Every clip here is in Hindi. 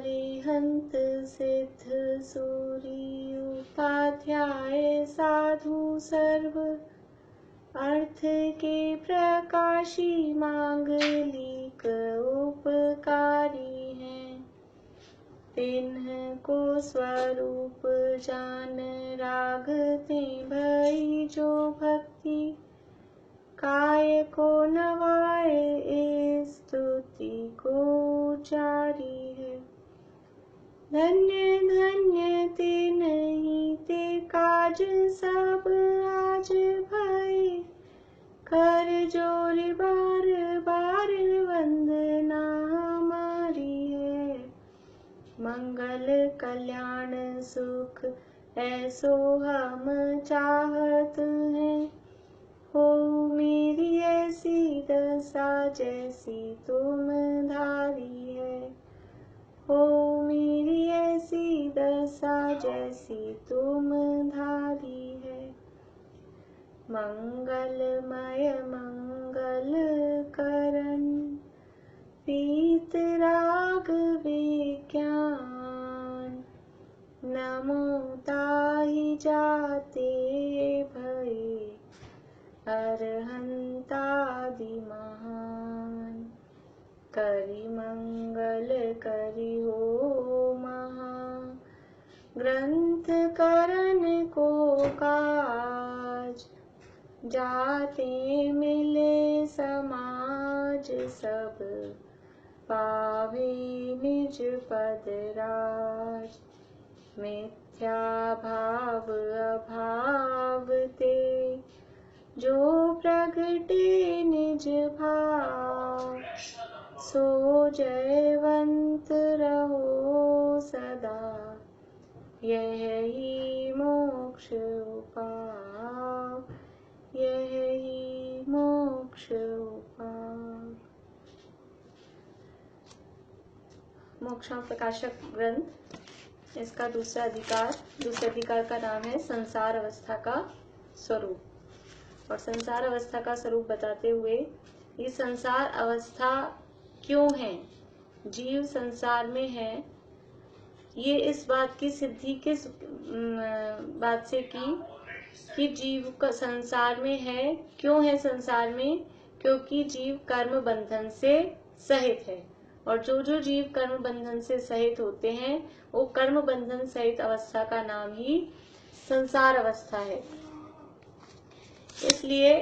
अरिहंत सिद्ध सूरी उपाध्याय साधु सर्व अर्थ के प्रकाशी मांगलिक उपकारी हैं। तिन्ह को स्वरूप जान रागते भई जो भक्ति काय को नवाए स्तुति को जारी है। धन्य धन्य ते नहीं ते काज सब आज भय कर जोर बार बार वंदना हमारी है। मंगल कल्याण सुख ऐसो हम चाहत हैं। हो मेरी ऐसी दशा जैसी तुम धारी है। हो मेरी ऐसी दशा जैसी तुम धारी है। मंगलमय मंगल करण पीत राग विज्ञान नमो ताहि जाते भये अरहंतादि महान। करि मंगल करि हो महा ग्रंथ करण को काज जाते मिले समाज सब पावे निज पद राज। मिथ्या भाव अभाव ते जो प्रगटे निज भाव सो जयवंत रहो सदा यही मोक्ष उपाय यही मोक्ष उपाय। मोक्षांग प्रकाशक ग्रंथ इसका दूसरे अधिकार का नाम है संसार अवस्था का स्वरूप। और संसार अवस्था का स्वरूप बताते हुए ये संसार अवस्था क्यों है, जीव संसार में है, ये इस बात की सिद्धि किस बात से की कि जीव का संसार में है। क्यों है संसार में? क्योंकि जीव कर्म बंधन से सहित है। और जो जो जीव कर्म बंधन से सहित होते हैं वो कर्म बंधन सहित अवस्था का नाम ही संसार अवस्था है। इसलिए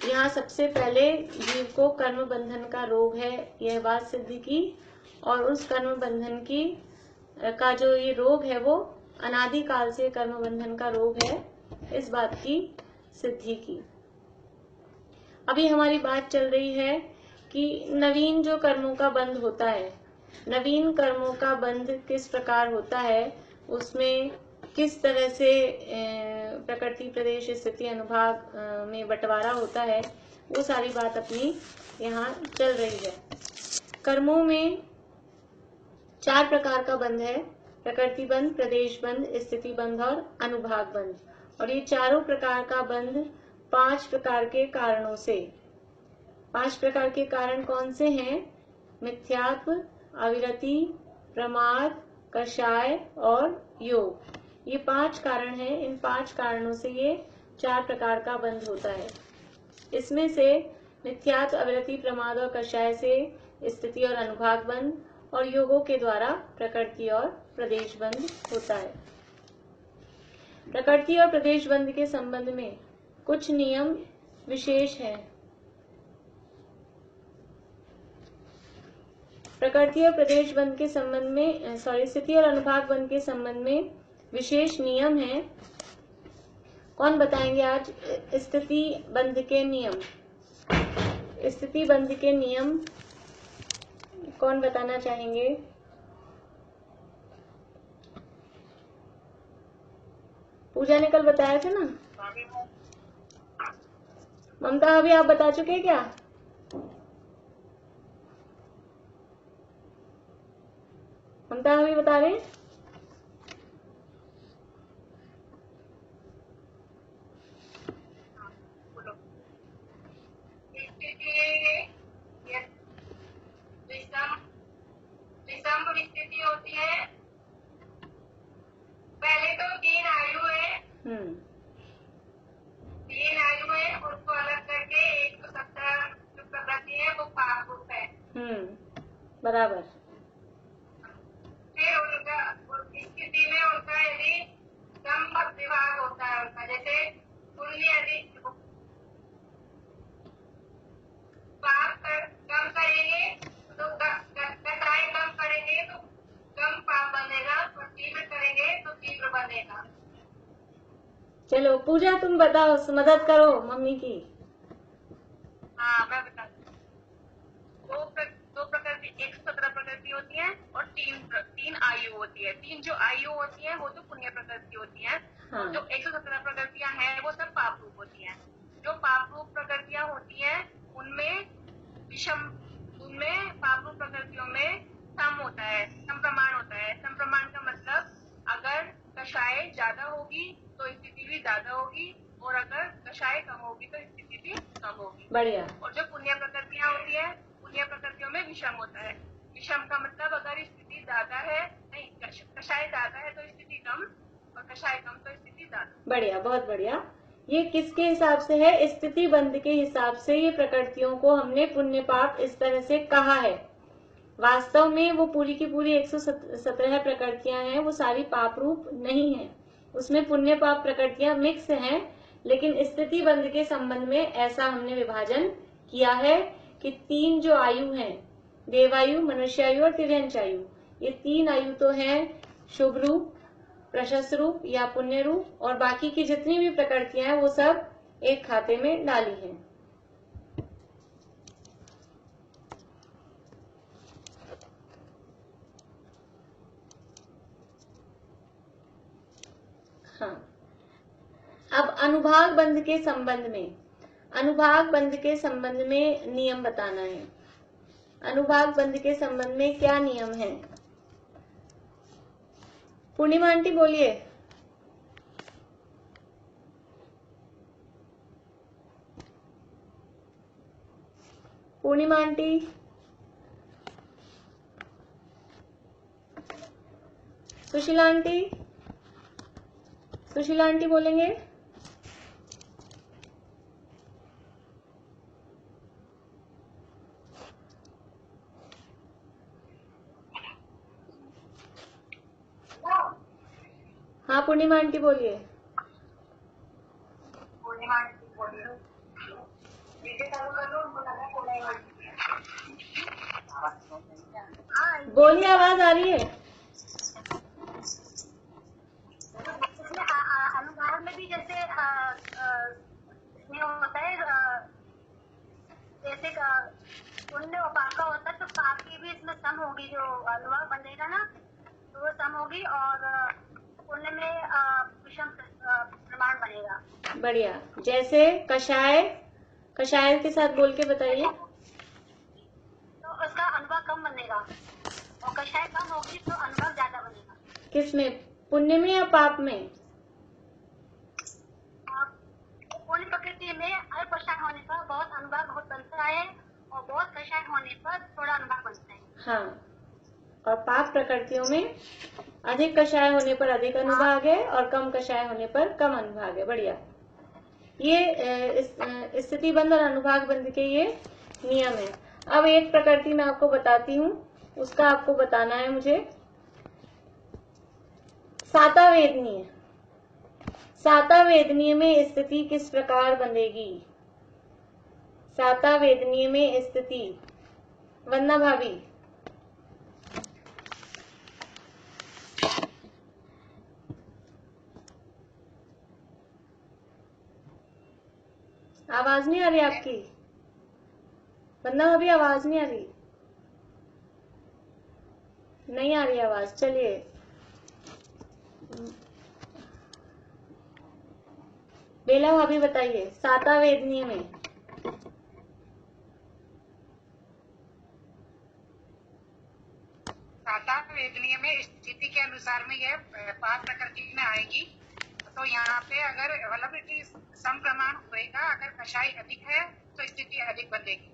यहाँ सबसे पहले जीव को कर्म बंधन का रोग है यह बात सिद्ध की, और उस कर्म बंधन की का जो ये रोग है वो अनादि काल से कर्म बंधन का रोग है इस बात की सिद्धि की। अभी हमारी बात चल रही है कि नवीन जो कर्मों का बंध होता है, नवीन कर्मों का बंध किस प्रकार होता है, उसमें किस तरह से प्रकृति प्रदेश स्थिति अनुभाग में बंटवारा होता है, वो सारी बात अपनी यहाँ चल रही है। कर्मों में 4 प्रकार का बंध है, प्रकृति बंध, प्रदेश बंध, स्थिति बंध और अनुभाग बंध। और ये चारों प्रकार का बंध 5 प्रकार के कारणों से। 5 प्रकार के कारण कौन से हैं? मिथ्यात्व, अविरति, प्रमाद, कषाय और योग। ये 5 कारण हैं। इन 5 कारणों से ये 4 प्रकार का बंध होता है। इसमें से मिथ्यात्व, अविरति, प्रमाद और कषाय से स्थिति और अनुभाग बंध, और योगों के द्वारा प्रकृति और प्रदेश बंध होता है। प्रकृति और प्रदेश बंध के संबंध में कुछ नियम विशेष हैं। प्रकृति और प्रदेश बंध के संबंध में स्थिति और अनुभाग बंध के संबंध में विशेष नियम हैं। कौन बताएंगे आज स्थिति बंध के नियम? स्थिति बंध के नियम कौन बताना चाहेंगे? पूजा ने कल बताया था ना। ममता अभी आप बता चुके क्या? ममता अभी बता रहे हैं? स्थिति होती है, पहले तो 3 आयु है, 3 आयु है, उसको अलग करके 117 जो प्रकृति है वो पाप रूप है। बराबर। फिर उनका उस स्थिति में उनका यदि कम विभाग होता है उनका, जैसे पुण्य यदि पाप कम करेंगे तो कटाई कम करेंगे तो कम पाप बनेगा, और तीव्र करेंगे तो तीव्र बनेगा। चलो पूजा तुम बताओ, मदद करो मम्मी की। हाँ मैं बता, दो प्रकृति 117 प्रकृति होती है और तीन आयु होती है। 3 जो आयु होती है वो तो पुण्य प्रकृति होती है। हाँ। जो 117 प्रकृतियां हैं वो सब पाप रूप होती हैं। जो पाप रूप प्रकृतियां होती हैं उनमें पाप रूप प्रकृतियों में सम होता है, समप्रमाण होता है। समप्रमाण का मतलब अगर कषाय ज्यादा होगी तो स्थिति भी ज्यादा होगी, और अगर कषाय कम होगी तो स्थिति भी कम होगी। बढ़िया। और जो पुण्य प्रकृतियां होती है, पुण्य प्रकृतियों में विषम होता है। विषम का मतलब अगर स्थिति ज्यादा है, नहीं कषाय ज्यादा है तो स्थिति कम, और कषाय कम तो स्थिति ज्यादा। बढ़िया, बहुत बढ़िया। ये किसके हिसाब से है? स्थिति बंध के हिसाब से ये प्रकृतियों को हमने पुण्य पाप इस तरह से कहा है। वास्तव में वो पूरी की पूरी 117 प्रकृतियां हैं, वो सारी पाप रूप नहीं है, उसमें पुण्य पाप प्रकृतियां मिक्स हैं। लेकिन स्थिति बंध के संबंध में ऐसा हमने विभाजन किया है कि 3 जो आयु हैं, देवायु, मनुष्यायु और तिर्यंचायु, ये 3 आयु तो हैं शुभ रूप, प्रशस्त रूप या पुण्य रूप, और बाकी की जितनी भी प्रकृतियां हैं वो सब एक खाते में डाली हैं। हाँ, अब अनुभाग बंध के संबंध में, अनुभाग बंध के संबंध में नियम बताना है। अनुभाग बंध के संबंध में क्या नियम है? पूर्णिमा आंटी बोलिए। Purnima aunty, Sushila aunty, Sushila aunty बोलेंगे। हाँ पूर्णिमा आंटी बोलिए। पूर्णिमा आंटी बोलिए। बोलिए, आवाज आ रही है। अनुभाग में भी जैसे होता है, जैसे पुण्य और पाप का होता है, तो पाप की भी इसमें सम होगी। जो अनुभाग बनेगा ना तो वो सम होगी, और पुण्य में विषम प्रमाण बनेगा। बढ़िया। जैसे कषाय, कषाय के साथ बोल के बताइए। तो उसका अनुभाग कम बनेगा, और कषाय कम होगी तो अनुभाग ज्यादा बनेगा। किसमें? पुण्य में या पाप में? पुण्य प्रकृति में अल्प कषाय होने पर बहुत अनुभाग बहुत बनता है, और बहुत कषाय होने पर थोड़ा अनुभाग बनता है। हाँ, और पाप प्रकृतियों में अधिक कषाय होने पर अधिक अनुभाग है, और कम कषाय होने पर कम अनुभाग है। बढ़िया। ये स्थिति बंध और अनुभाग बंध के ये नियम है। अब एक प्रकृति मैं आपको बताती हूँ, उसका आपको बताना है मुझे। सातावेदनीय, सातावेदनीय में स्थिति किस प्रकार बंधेगी? सातावेदनीय में स्थिति, वंदना भाभी। आवाज नहीं आ रही आपकी वंदना भाभी, आवाज नहीं आ रही, नहीं आ रही आवाज। चलिए, बेला भाभी बताइए, सातावेदनीय में। सातावेदनीय में स्थिति के अनुसार में यह पाप प्रकृति में आएगी। तो यहाँ पे अगर मतलब कि समप्रमाण होएगा, अगर कषाय अधिक है तो स्थिति अधिक बनेगी,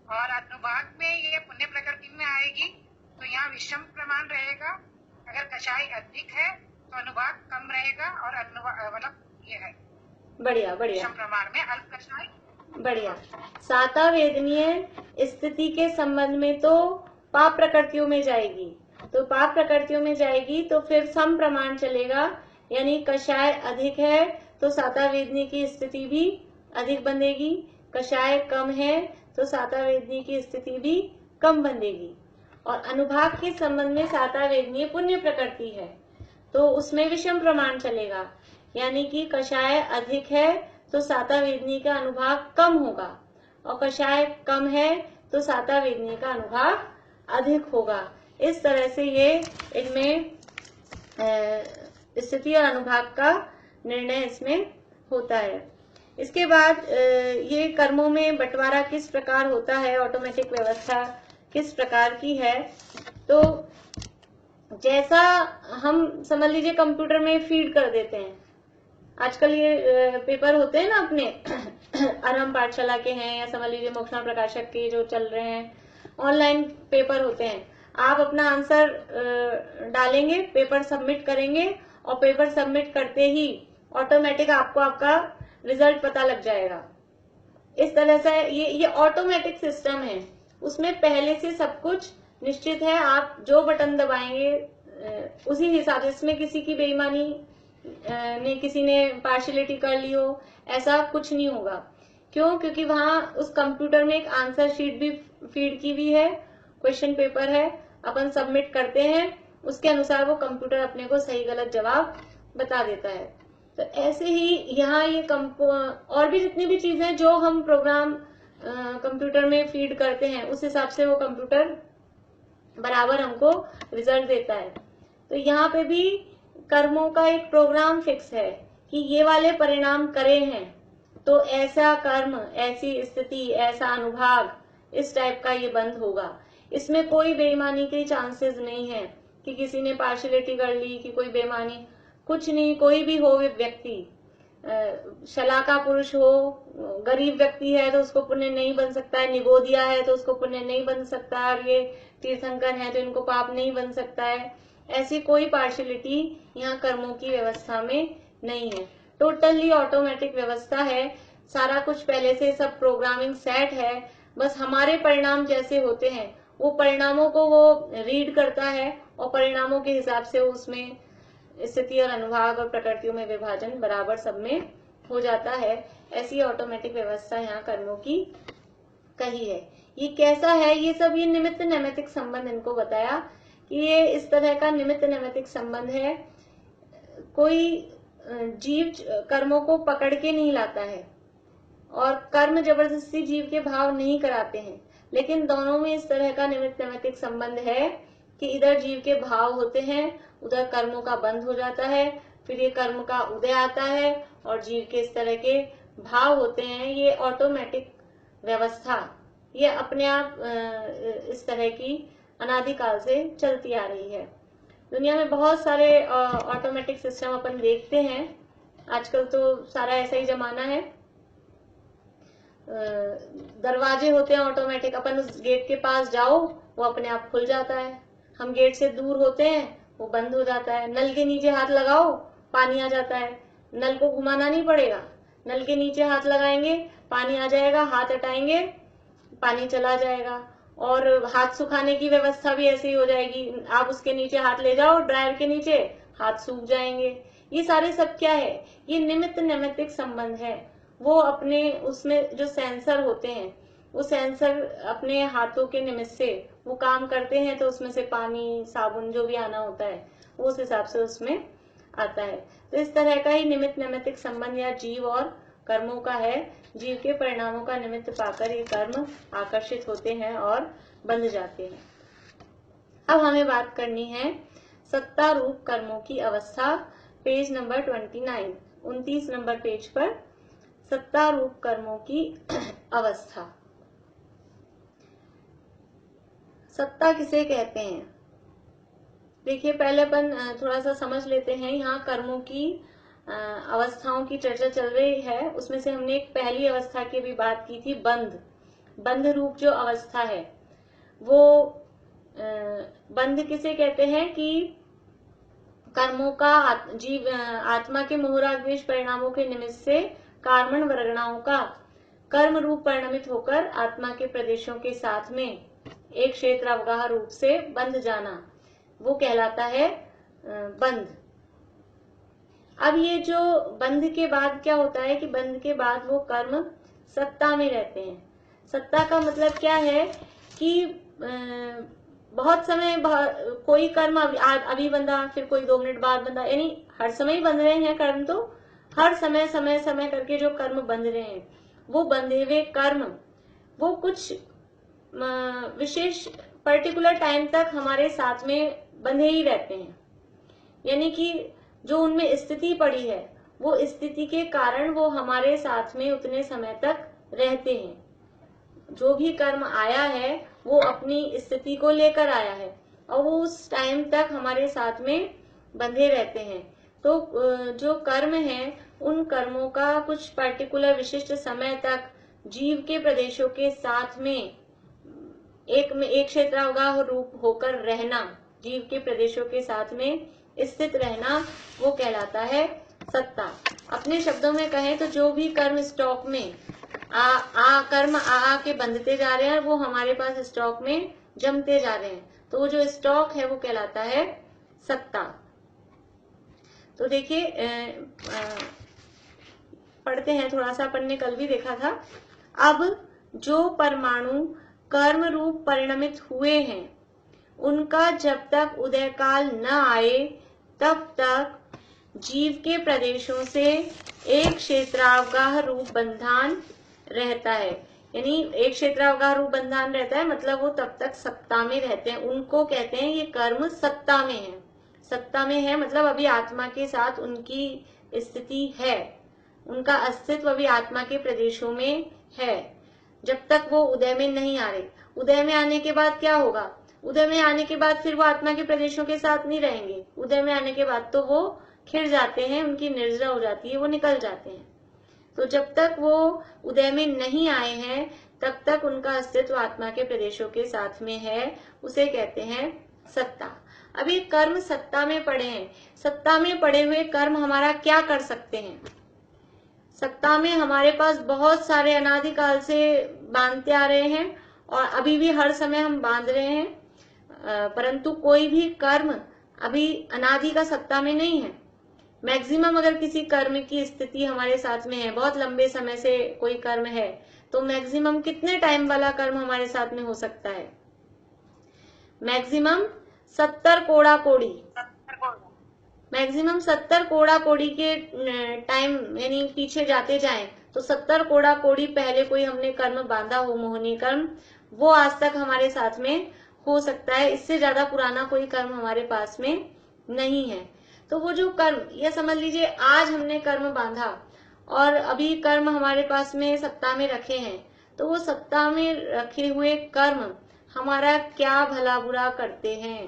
और अनुभाग में ये पुण्य प्रकृति में आएगी तो यहाँ रहेगा, अगर कषाय अधिक है तो अनुभाग कम रहेगा और मतलब ये है बढ़िया बढ़िया प्रमाण में अल्प कषाय। बढ़िया। सातावेदनीय स्थिति के संबंध में तो पाप प्रकृतियों में जाएगी, तो पाप प्रकृतियों में जाएगी तो फिर सम प्रमाण चलेगा, यानी कषाय अधिक है तो सातावेदनी की स्थिति भी अधिक बंधेगी, कषाय कम है तो सातावेदनी की स्थिति भी कम बंधेगी। और अनुभाग के संबंध में सातावेदनी पुण्य प्रकृति है तो उसमें विषम प्रमाण चलेगा, यानी कि कषाय अधिक है तो सातावेदनी का अनुभाग कम होगा और कषाय कम है तो सातावेदनी का अनुभाग अधिक होगा। इस तरह से ये इनमें स्थिति और अनुभाग का निर्णय इसमें होता है। इसके बाद ये कर्मों में बंटवारा किस प्रकार होता है, ऑटोमेटिक व्यवस्था किस प्रकार की है। तो जैसा हम समझ लीजिए कंप्यूटर में फीड कर देते हैं, आजकल ये पेपर होते हैं ना अपने आराम पाठशाला के हैं या समझ लीजिए मोक्षणा प्रकाशक के जो चल रहे हैं, ऑनलाइन पेपर होते हैं। आप अपना आंसर डालेंगे, पेपर सबमिट करेंगे और पेपर सबमिट करते ही ऑटोमेटिक आपको आपका रिजल्ट पता लग जाएगा। इस तरह से ये ऑटोमेटिक सिस्टम है, उसमें पहले से सब कुछ निश्चित है, आप जो बटन दबाएंगे उसी हिसाब से, इसमें किसी की बेईमानी ने किसी ने पार्शियलिटी कर ली हो ऐसा कुछ नहीं होगा। क्यों? क्योंकि वहां उस कंप्यूटर में एक आंसर शीट भी फीड की हुई है, क्वेश्चन पेपर है, अपन सबमिट करते हैं, उसके अनुसार वो कंप्यूटर अपने को सही गलत जवाब बता देता है। तो ऐसे ही यहाँ ये और भी जितनी भी चीजें जो हम प्रोग्राम कंप्यूटर में फीड करते हैं उस हिसाब से वो कंप्यूटर बराबर हमको रिजल्ट देता है। तो यहाँ पे भी कर्मों का एक प्रोग्राम फिक्स है कि ये वाले परिणाम करे हैं तो ऐसा कर्म, ऐसी स्थिति, ऐसा अनुभाग, इस टाइप का ये बंद होगा। इसमें कोई बेईमानी के चांसेस नहीं है कि किसी ने पार्शियलिटी कर ली, कि कोई बेईमानी, कुछ नहीं। कोई भी हो व्यक्ति, शलाका पुरुष हो, गरीब व्यक्ति है तो उसको पुण्य नहीं बन सकता है, निगोदिया है तो उसको पुण्य नहीं बन सकता है, और ये तीर्थंकर है तो इनको पाप नहीं बन सकता है। ऐसी कोई पार्शियलिटी यहाँ कर्मों की व्यवस्था में नहीं है। टोटली ऑटोमेटिक व्यवस्था है, सारा कुछ पहले से सब प्रोग्रामिंग सेट है। बस हमारे परिणाम जैसे होते हैं वो परिणामों को वो रीड करता है और परिणामों के हिसाब से उसमें स्थिति और अनुभाग और प्रकृतियों में विभाजन बराबर सब में हो जाता है। ऐसी ऑटोमेटिक व्यवस्था यहाँ कर्मों की कही है। ये कैसा है, ये सब ये निमित्त नैमित्तिक संबंध इनको बताया कि ये इस तरह का निमित्त नैमित्तिक संबंध है। कोई जीव कर्मों को पकड़ के नहीं लाता है और कर्म जबरदस्ती जीव के भाव नहीं कराते हैं, लेकिन दोनों में इस तरह का निमित्त नैमित्तिक संबंध है कि इधर जीव के भाव होते हैं, उधर कर्मों का बंध हो जाता है, फिर ये कर्म का उदय आता है और जीव के इस तरह के भाव होते हैं। ये ऑटोमेटिक व्यवस्था ये अपने आप इस तरह की अनादिकाल से चलती आ रही है। दुनिया में बहुत सारे ऑटोमेटिक सिस्टम अपन देखते हैं, आजकल तो सारा ऐसा ही जमाना है। दरवाजे होते हैं ऑटोमेटिक, अपन उस गेट के पास जाओ वो अपने आप खुल जाता है, हम गेट से दूर होते हैं वो बंद हो जाता है। नल के नीचे हाथ लगाओ पानी आ जाता है, नल को घुमाना नहीं पड़ेगा, नल के नीचे हाथ लगाएंगे पानी आ जाएगा, हाथ हटाएंगे पानी चला जाएगा। और हाथ सुखाने की व्यवस्था भी ऐसे ही हो जाएगी, आप उसके नीचे हाथ ले जाओ ड्रायर के नीचे, हाथ सूख जाएंगे। ये सारे सब क्या है, ये निमित्त नैमित्तिक संबंध है। वो अपने उसमें जो सेंसर होते हैं वो सेंसर अपने हाथों के निमित्त से वो काम करते हैं, तो उसमें से पानी साबुन जो भी आना होता है वो उस हिसाब से उसमें आता है। तो इस तरह का ही निमित्त नैमित्तिक संबंध या जीव और कर्मों का है। जीव के परिणामों का निमित्त पाकर ये कर्म आकर्षित होते हैं और बंध जाते हैं। अब हमें बात करनी है सत्ता रूप कर्मों की अवस्था, पेज नंबर 29, 29 नंबर पेज पर सत्ता रूप कर्मों की अवस्था। सत्ता किसे कहते हैं? देखिए पहले अपन थोड़ा सा समझ लेते हैं। यहाँ कर्मों की अवस्थाओं की चर्चा चल रही है, उसमें से हमने एक पहली अवस्था की भी बात की थी, बंध। बंध रूप जो अवस्था है वो बंध किसे कहते हैं कि कर्मों का जीव आत्मा के मोहराग्वेश परिणामों के निमित्त से कार्मण वर्गणाओं का कर्म रूप परिणमित होकर आत्मा के प्रदेशों के साथ में एक क्षेत्र अवगाह रूप से बंध जाना, वो कहलाता है बंध। अब ये जो बंध के बाद क्या होता है कि बंध के बाद वो कर्म सत्ता में रहते हैं। सत्ता का मतलब क्या है कि बहुत समय कोई कर्म अभी बंधा, फिर कोई 2 मिनट बाद बंधा, यानी हर समय बंध रहे हैं कर्म। तो हर समय समय समय करके जो कर्म बंध रहे हैं, वो बंधे हुए कर्म वो कुछ विशेष पर्टिकुलर टाइम तक हमारे साथ में बंधे ही रहते हैं। यानी कि जो उनमें स्थिति पड़ी है, वो स्थिति के कारण वो हमारे साथ में उतने समय तक रहते हैं। जो भी कर्म आया है वो अपनी स्थिति को लेकर आया है और वो उस टाइम तक हमारे साथ में बंधे रहते हैं। तो जो कर्म हैं, उन कर्मों का कुछ पर्टिकुलर विशिष्ट समय तक जीव के प्रदेशों के साथ में एक क्षेत्रावगाह रूप होकर रहना, जीव के प्रदेशों के साथ में स्थित रहना, वो कहलाता है सत्ता। अपने शब्दों में कहें तो जो भी कर्म स्टॉक में कर्म के बंधते जा रहे हैं, वो हमारे पास स्टॉक में जमते जा रहे हैं, तो वो जो स्टॉक है वो कहलाता है सत्ता। तो देखिए पढ़ते हैं थोड़ा सा, अपन ने कल भी देखा था। अब जो परमाणु कर्म रूप परिणमित हुए हैं, उनका जब तक उदय काल न आए तब तक जीव के प्रदेशों से एक क्षेत्रावगाह रूप बंधन रहता है। यानी एक क्षेत्रावगाह रूप बंधन रहता है, मतलब वो तब तक सत्ता में रहते हैं। उनको कहते हैं ये कर्म सत्ता में है। सत्ता में है मतलब अभी आत्मा के साथ उनकी स्थिति है, उनका अस्तित्व अभी आत्मा के प्रदेशों में है, जब तक वो उदय में नहीं आ रहे। उदय में आने के बाद क्या होगा? उदय में आने के बाद फिर वो आत्मा के प्रदेशों के साथ नहीं रहेंगे। उदय में आने के बाद तो वो खिड़ जाते हैं, उनकी निर्जरा हो जाती है, वो निकल जाते हैं। तो जब तक वो उदय में नहीं आए हैं तब तक उनका अस्तित्व आत्मा के प्रदेशों के साथ में है, उसे कहते हैं सत्ता। अभी कर्म सत्ता में पड़े हैं, सत्ता में पड़े हुए कर्म हमारा क्या कर सकते हैं? सत्ता में हमारे पास बहुत सारे अनादिकाल से बांधते आ रहे हैं और अभी भी हर समय हम बांध रहे हैं, परंतु कोई भी कर्म अभी अनादि का सत्ता में नहीं है। मैक्सिमम अगर किसी कर्म की स्थिति हमारे साथ में है, बहुत लंबे समय से कोई कर्म है, तो मैक्सिमम कितने टाइम वाला कर्म हमारे साथ में हो सकता है? मैक्सिमम 70 कोड़ा कोड़ी, मैक्सिमम 70 कोड़ा कोड़ी के टाइम यानी पीछे जाते जाएं तो 70 कोड़ा कोड़ी पहले कोई हमने कर्म बांधा हो, मोहनी कर्म, वो आज तक हमारे साथ में हो सकता है। इससे ज्यादा पुराना कोई कर्म हमारे पास में नहीं है। तो वो जो कर्म, ये समझ लीजिए आज हमने कर्म बांधा और अभी कर्म हमारे पास में सत्ता में रखे हैं, तो वो सत्ता में रखे हुए कर्म हमारा क्या भला बुरा करते हैं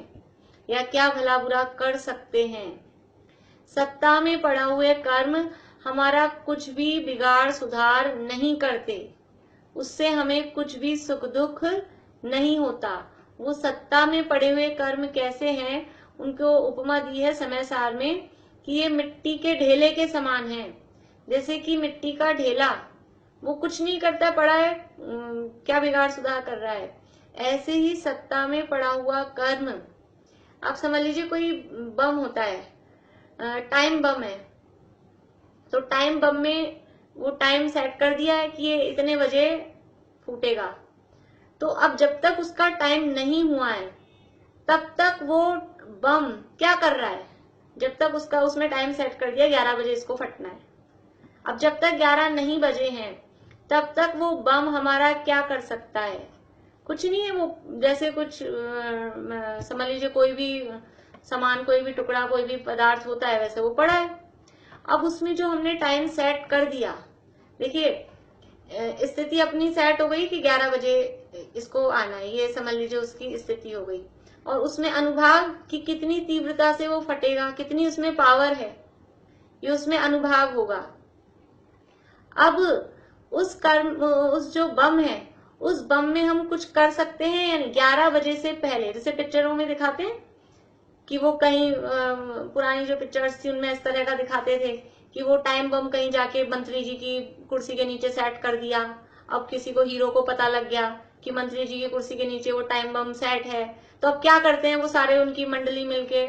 या क्या भला बुरा कर सकते हैं? सत्ता में पड़ा हुए कर्म हमारा कुछ भी बिगाड़ सुधार नहीं करते, उससे हमें कुछ भी सुख दुख नहीं होता। वो सत्ता में पड़े हुए कर्म कैसे हैं, उनको उपमा दी है समय सार में कि ये मिट्टी के ढेले के समान है। जैसे कि मिट्टी का ढेला वो कुछ नहीं करता पड़ा है, क्या बिगाड़ सुधार कर रहा है, ऐसे ही सत्ता में पड़ा हुआ कर्म। आप समझ लीजिए कोई बम होता है, टाइम बम है, तो टाइम बम में वो टाइम सेट कर दिया है कि ये इतने बजे फूटेगा। तो अब जब तक उसका टाइम नहीं हुआ है तब तक वो बम क्या कर रहा है? जब तक उसका उसमें टाइम सेट कर दिया 11 बजे इसको फटना है, अब जब तक 11 नहीं बजे हैं तब तक वो बम हमारा क्या कर सकता है? कुछ नहीं है। वो जैसे कुछ समझ लीजिए कोई भी सामान, कोई भी टुकड़ा, कोई भी पदार्थ होता है, वैसे वो पड़ा है। अब उसमें जो हमने टाइम सेट कर दिया, देखिए स्थिति अपनी सेट हो गई कि 11 बजे इसको आना है, ये समझ लीजिए उसकी स्थिति हो गई। और उसमें अनुभाग की कितनी तीव्रता से वो फटेगा, कितनी उसमें पावर है, ये उसमें अनुभाग होगा। अब उस जो बम है उस बम में हम कुछ कर सकते हैं, यानी 11 बजे से पहले, जैसे पिक्चरों में दिखाते हैं कि वो कहीं पुरानी जो पिक्चर्स थी उनमें इस तरह का दिखाते थे कि वो टाइम बम कहीं जाके मंत्री जी की कुर्सी के नीचे सेट कर दिया। अब किसी को, हीरो को पता लग गया कि मंत्री जी की कुर्सी के नीचे वो टाइम बम सेट है, तो अब क्या करते हैं वो सारे, उनकी मंडली मिलके,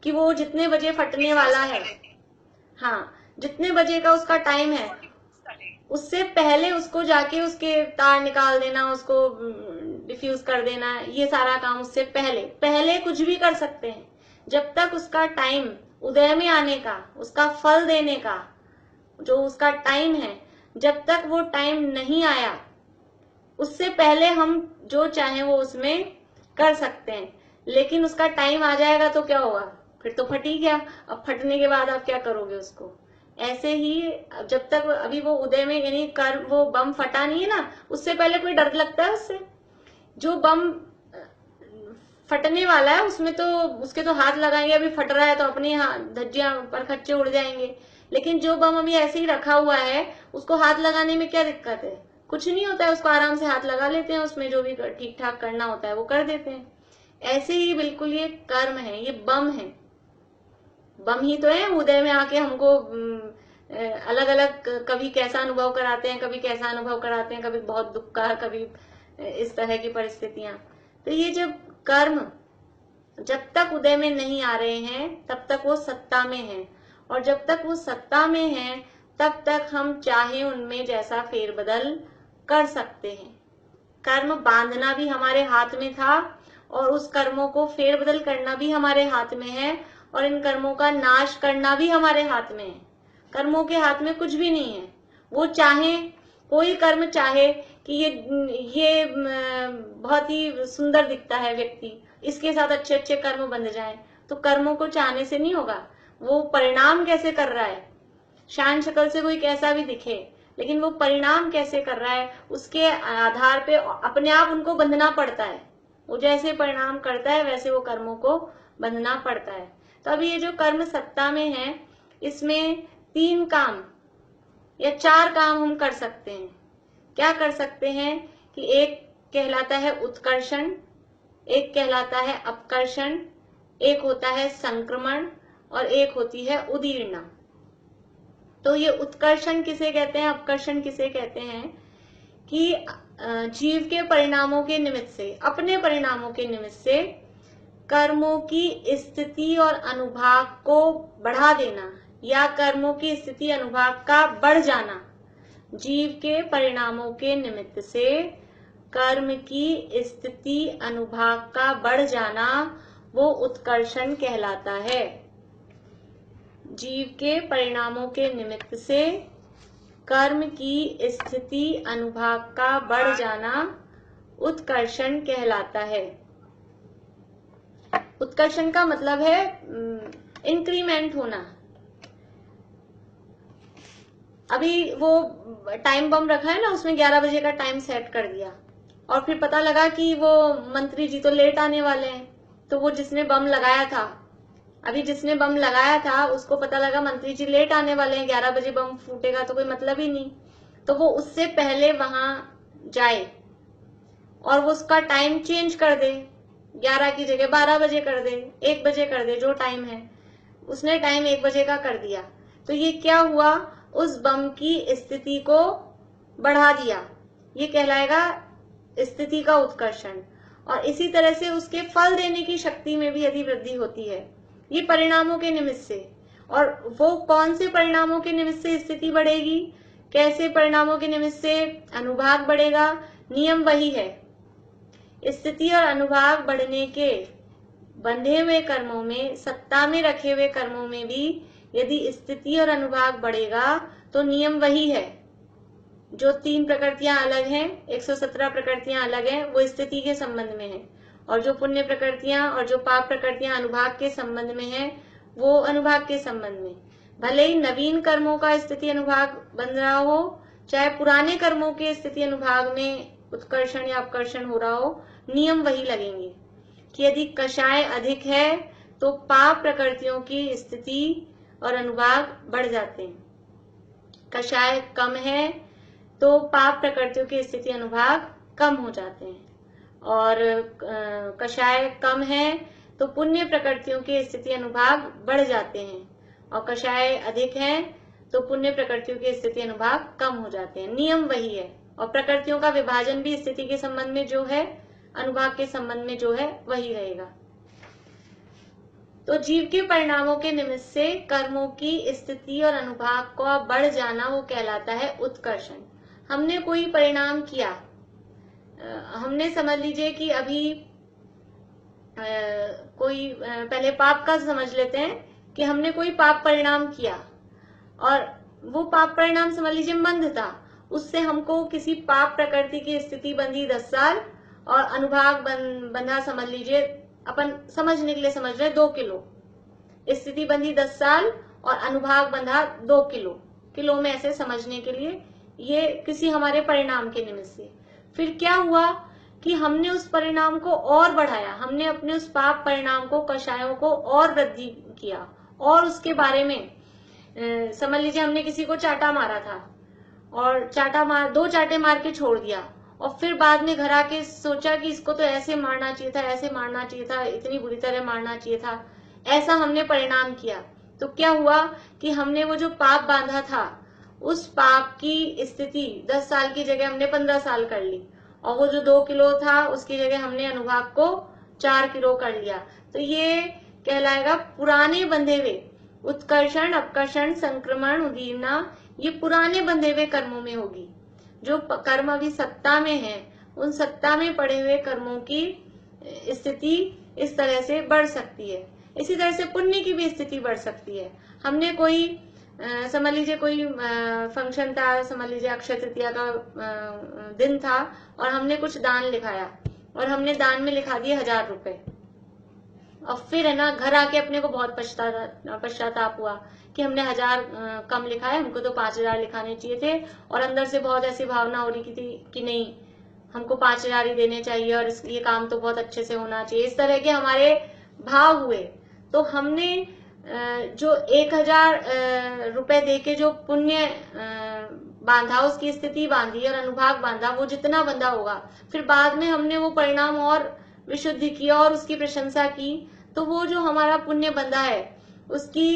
कि वो जितने बजे फटने वाला है, हाँ, जितने बजे का उसका टाइम है उससे पहले उसको जाके उसके तार निकाल देना, उसको डिफ्यूज कर देना, ये सारा काम उससे पहले कुछ भी कर सकते हैं। जब तक उसका टाइम उदय में आने का, उसका फल देने का जो उसका टाइम है, जब तक वो टाइम नहीं आया उससे पहले हम जो चाहें वो उसमें कर सकते हैं। लेकिन उसका टाइम आ जाएगा तो क्या होगा, फिर तो फट ही गया। अब फटने के बाद आप क्या करोगे उसको। ऐसे ही जब तक अभी वो उदय में, यानी कर्म, वो बम फटा नहीं है ना, उससे पहले कोई डर लगता है उससे। जो बम फटने वाला है उसमें तो उसके तो हाथ लगाएंगे, अभी फट रहा है तो अपने धज्जियां पर खच्चे उड़ जाएंगे। लेकिन जो बम अभी ऐसे ही रखा हुआ है उसको हाथ लगाने में क्या दिक्कत है, कुछ नहीं होता है, उसको आराम से हाथ लगा लेते हैं, उसमें जो भी ठीक ठाक करना होता है वो कर देते हैं। ऐसे ही बिल्कुल ये कर्म है, ये बम है, बम ही तो है। उदय में आके हमको अलग अलग कभी कैसा अनुभव कराते हैं, कभी कैसा अनुभव कराते हैं, कभी बहुत दुख का, कभी इस तरह की परिस्थितियां। तो ये जब कर्म जब तक उदय में नहीं आ रहे हैं तब तक वो सत्ता में है, और जब तक वो सत्ता में है तब तक हम चाहे उनमें जैसा फेरबदल कर सकते हैं। कर्म बांधना भी हमारे हाथ में था और उस कर्मों को फेरबदल करना भी हमारे हाथ में है, और इन कर्मों का नाश करना भी हमारे हाथ में है। कर्मों के हाथ में कुछ भी नहीं है। वो चाहे, कोई कर्म चाहे कि ये बहुत ही सुंदर दिखता है व्यक्ति, इसके साथ अच्छे अच्छे कर्म बंध जाएं, तो कर्मों को चाहने से नहीं होगा। वो परिणाम कैसे कर रहा है, शान शक्ल से कोई कैसा भी दिखे, लेकिन वो परिणाम कैसे कर रहा है उसके आधार पे अपने आप उनको बंधना पड़ता है। वो जैसे परिणाम करता है वैसे वो कर्मों को बंधना पड़ता है। तो अभी ये जो कर्म सत्ता में है, इसमें 3 काम या 4 काम हम कर सकते हैं। क्या कर सकते हैं कि एक कहलाता है उत्कर्षण, एक कहलाता है अपकर्षण, एक होता है संक्रमण, और एक होती है उदीर्णा। तो ये उत्कर्षण किसे कहते हैं, अपकर्षण किसे कहते हैं, कि जीव के परिणामों के निमित्त से, अपने परिणामों के निमित्त से कर्मों की स्थिति और अनुभाग को बढ़ा देना, या कर्मों की स्थिति अनुभाग का बढ़ जाना। जीव के परिणामों के निमित्त से कर्म की स्थिति अनुभाग का बढ़ जाना, वो उत्कर्षण कहलाता है। जीव के परिणामों के निमित्त से कर्म की स्थिति अनुभाग का बढ़ जाना उत्कर्षण कहलाता है। उत्कर्षण का मतलब है इंक्रीमेंट होना। अभी वो टाइम बम रखा है ना, उसमें 11 बजे का टाइम सेट कर दिया, और फिर पता लगा कि वो मंत्री जी तो लेट आने वाले हैं, तो वो जिसने बम लगाया था, अभी जिसने बम लगाया था उसको पता लगा मंत्री जी लेट आने वाले हैं, 11 बजे बम फूटेगा तो कोई मतलब ही नहीं, तो वो उससे पहले वहां जाए और वो उसका टाइम चेंज कर दे, 11 की जगह 12 बजे कर दे, 1 बजे कर दे, जो टाइम है उसने टाइम 1 बजे का कर दिया। तो ये क्या हुआ, उस बम की स्थिति को बढ़ा दिया, ये कहलाएगा स्थिति का उत्कर्षण। और इसी तरह से उसके फल देने की शक्ति में भी यदि वृद्धि होती है, ये परिणामों के निमित्त से। और वो कौन से परिणामों के निमित्त से स्थिति बढ़ेगी, कैसे परिणामों के निमित्त से अनुभाग बढ़ेगा, नियम वही है। स्थिति और अनुभाग बढ़ने के बंधे हुए कर्मों में, सत्ता में रखे हुए कर्मों में भी यदि स्थिति और अनुभाग बढ़ेगा तो नियम वही है। जो 3 प्रकृतियां अलग हैं, 117 प्रकृतियां अलग हैं, वो स्थिति के संबंध में है, और जो पुण्य प्रकृतियां और जो पाप प्रकृतियां अनुभाग के संबंध में है, वो अनुभाग के संबंध में। भले ही नवीन कर्मों का स्थिति अनुभाग बन रहा हो, चाहे पुराने कर्मों के स्थिति अनुभाग में उत्कर्षण या अपकर्षण हो रहा हो, नियम वही लगेंगे कि यदि कषाय अधिक है तो पाप प्रकृतियों की स्थिति और अनुभाग बढ़ जाते हैं, कषाय कम है तो पाप प्रकृतियों की स्थिति अनुभाग कम हो जाते हैं, और कषाय कम है तो पुण्य प्रकृतियों के स्थिति अनुभाग बढ़ जाते हैं, और कषाय अधिक है तो पुण्य प्रकृतियों के स्थिति अनुभाग कम हो जाते हैं। नियम वही है, और प्रकृतियों का विभाजन भी स्थिति के संबंध में जो है, अनुभाग के संबंध में जो है वही रहेगा। तो जीव के परिणामों के निमित्त से कर्मों की स्थिति और अनुभाग का बढ़ जाना वो कहलाता है उत्कर्षण। हमने कोई परिणाम किया, हमने समझ लीजिए कि अभी कोई पहले पाप का समझ लेते हैं कि हमने कोई पाप परिणाम किया, और वो पाप परिणाम समझ लीजिए मंद था, उससे हमको किसी पाप प्रकृति की स्थिति बंधी 10 साल और अनुभाग बंधा समझ लीजिए, अपन समझने के लिए समझ रहे 2 किलो, स्थिति बंधी 10 साल और अनुभाग बंधा 2 किलो, किलो में ऐसे समझने के लिए, ये किसी हमारे परिणाम के निमित्त से। फिर क्या हुआ कि हमने उस परिणाम को और बढ़ाया, हमने अपने उस पाप परिणाम को, कषायों को और वृद्धि किया, और उसके बारे में समझ लीजिए हमने किसी को चाटा मारा था, और 2 चाटे मार के छोड़ दिया, और फिर बाद में घर आके सोचा कि इसको तो ऐसे मारना चाहिए था, ऐसे मारना चाहिए था, इतनी बुरी तरह मारना चाहिए था, ऐसा हमने परिणाम किया। तो क्या हुआ कि हमने वो जो पाप बांधा था, उस पाप की स्थिति 10 साल की जगह हमने 15 साल कर ली, और वो जो 2 किलो था उसकी जगह हमने अनुभाग को 4 किलो कर लिया। तो ये कहलाएगा पुराने बंधे हुए, उत्कर्षण, अपकर्षण, संक्रमण, उदीरना, ये पुराने बंधे हुए कर्मों में होगी। जो कर्म अभी सत्ता में है, उन सत्ता में पड़े हुए कर्मों की स्थिति इस तरह से बढ़ सकती है। इसी तरह से पुण्य की भी स्थिति बढ़ सकती है। हमने कोई समझ लीजिए कोई फंक्शन था, समझ लीजिए अक्षय तृतीया का दिन था, और हमने कुछ दान लिखाया, और हमने दान में लिखा दिए 1000 रुपए, और फिर है ना घर आके अपने को बहुत पश्चाताप हुआ कि हमने 1000 कम लिखा है, हमको तो 5000 लिखाने चाहिए थे, और अंदर से बहुत ऐसी भावना हो रही थी कि नहीं, हमको 5000 ही देने चाहिए, और ये काम तो बहुत अच्छे से होना चाहिए। इस तरह के हमारे भाव हुए, तो हमने जो 1000 रुपए देके जो पुण्य बांधा, उसकी स्थिति बांधी और अनुभाग बांधा, वो जितना बंधा होगा, फिर बाद में हमने वो परिणाम और विशुद्धि किया और उसकी प्रशंसा की, तो वो जो हमारा पुण्य बंधा है उसकी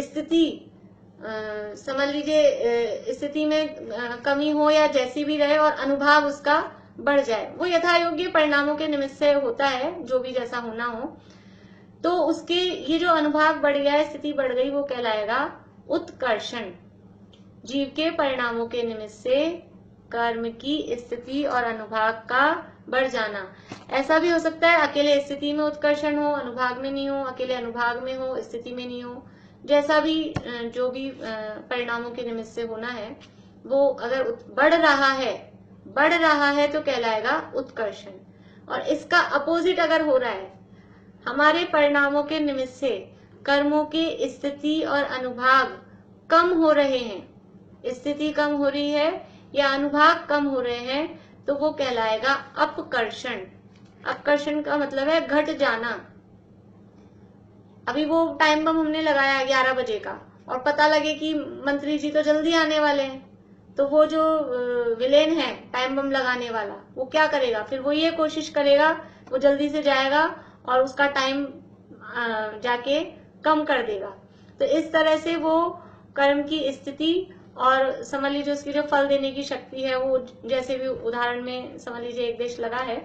स्थिति समझ लीजिए स्थिति में कमी हो या जैसी भी रहे, और अनुभाग उसका बढ़ जाए, वो यथा योग्य परिणामों के निमित्त से होता है, जो भी जैसा होना हो। तो उसके ये जो अनुभाग बढ़ गया, स्थिति बढ़ गई, वो कहलाएगा उत्कर्षण। जीव के परिणामों के निमित्त से कर्म की स्थिति और अनुभाग का बढ़ जाना। ऐसा भी हो सकता है अकेले स्थिति में उत्कर्षण हो, अनुभाग में नहीं हो, अकेले अनुभाग में हो, स्थिति में नहीं हो, जैसा भी जो भी परिणामों के निमित्त से होना है, वो अगर बढ़ रहा है तो कहलाएगा उत्कर्षण। और इसका अपोजिट अगर हो रहा है, हमारे परिणामों के निमित्त से कर्मों की स्थिति और अनुभाग कम हो रहे हैं, स्थिति कम हो रही है या अनुभाग कम हो रहे हैं, तो वो कहलाएगा अपकर्षण। अपकर्षण का मतलब है घट जाना। अभी वो टाइम बम हमने लगाया 11 बजे का, और पता लगे कि मंत्री जी तो जल्दी आने वाले हैं, तो वो जो विलेन है टाइम बम लगाने वाला, वो क्या करेगा, फिर वो ये कोशिश करेगा, वो जल्दी से जाएगा और उसका टाइम जाके कम कर देगा। तो इस तरह से वो कर्म की स्थिति और समझ लीजिए उसकी जो फल देने की शक्ति है, वो जैसे भी उदाहरण में समझ लीजिए एक देश लगा है,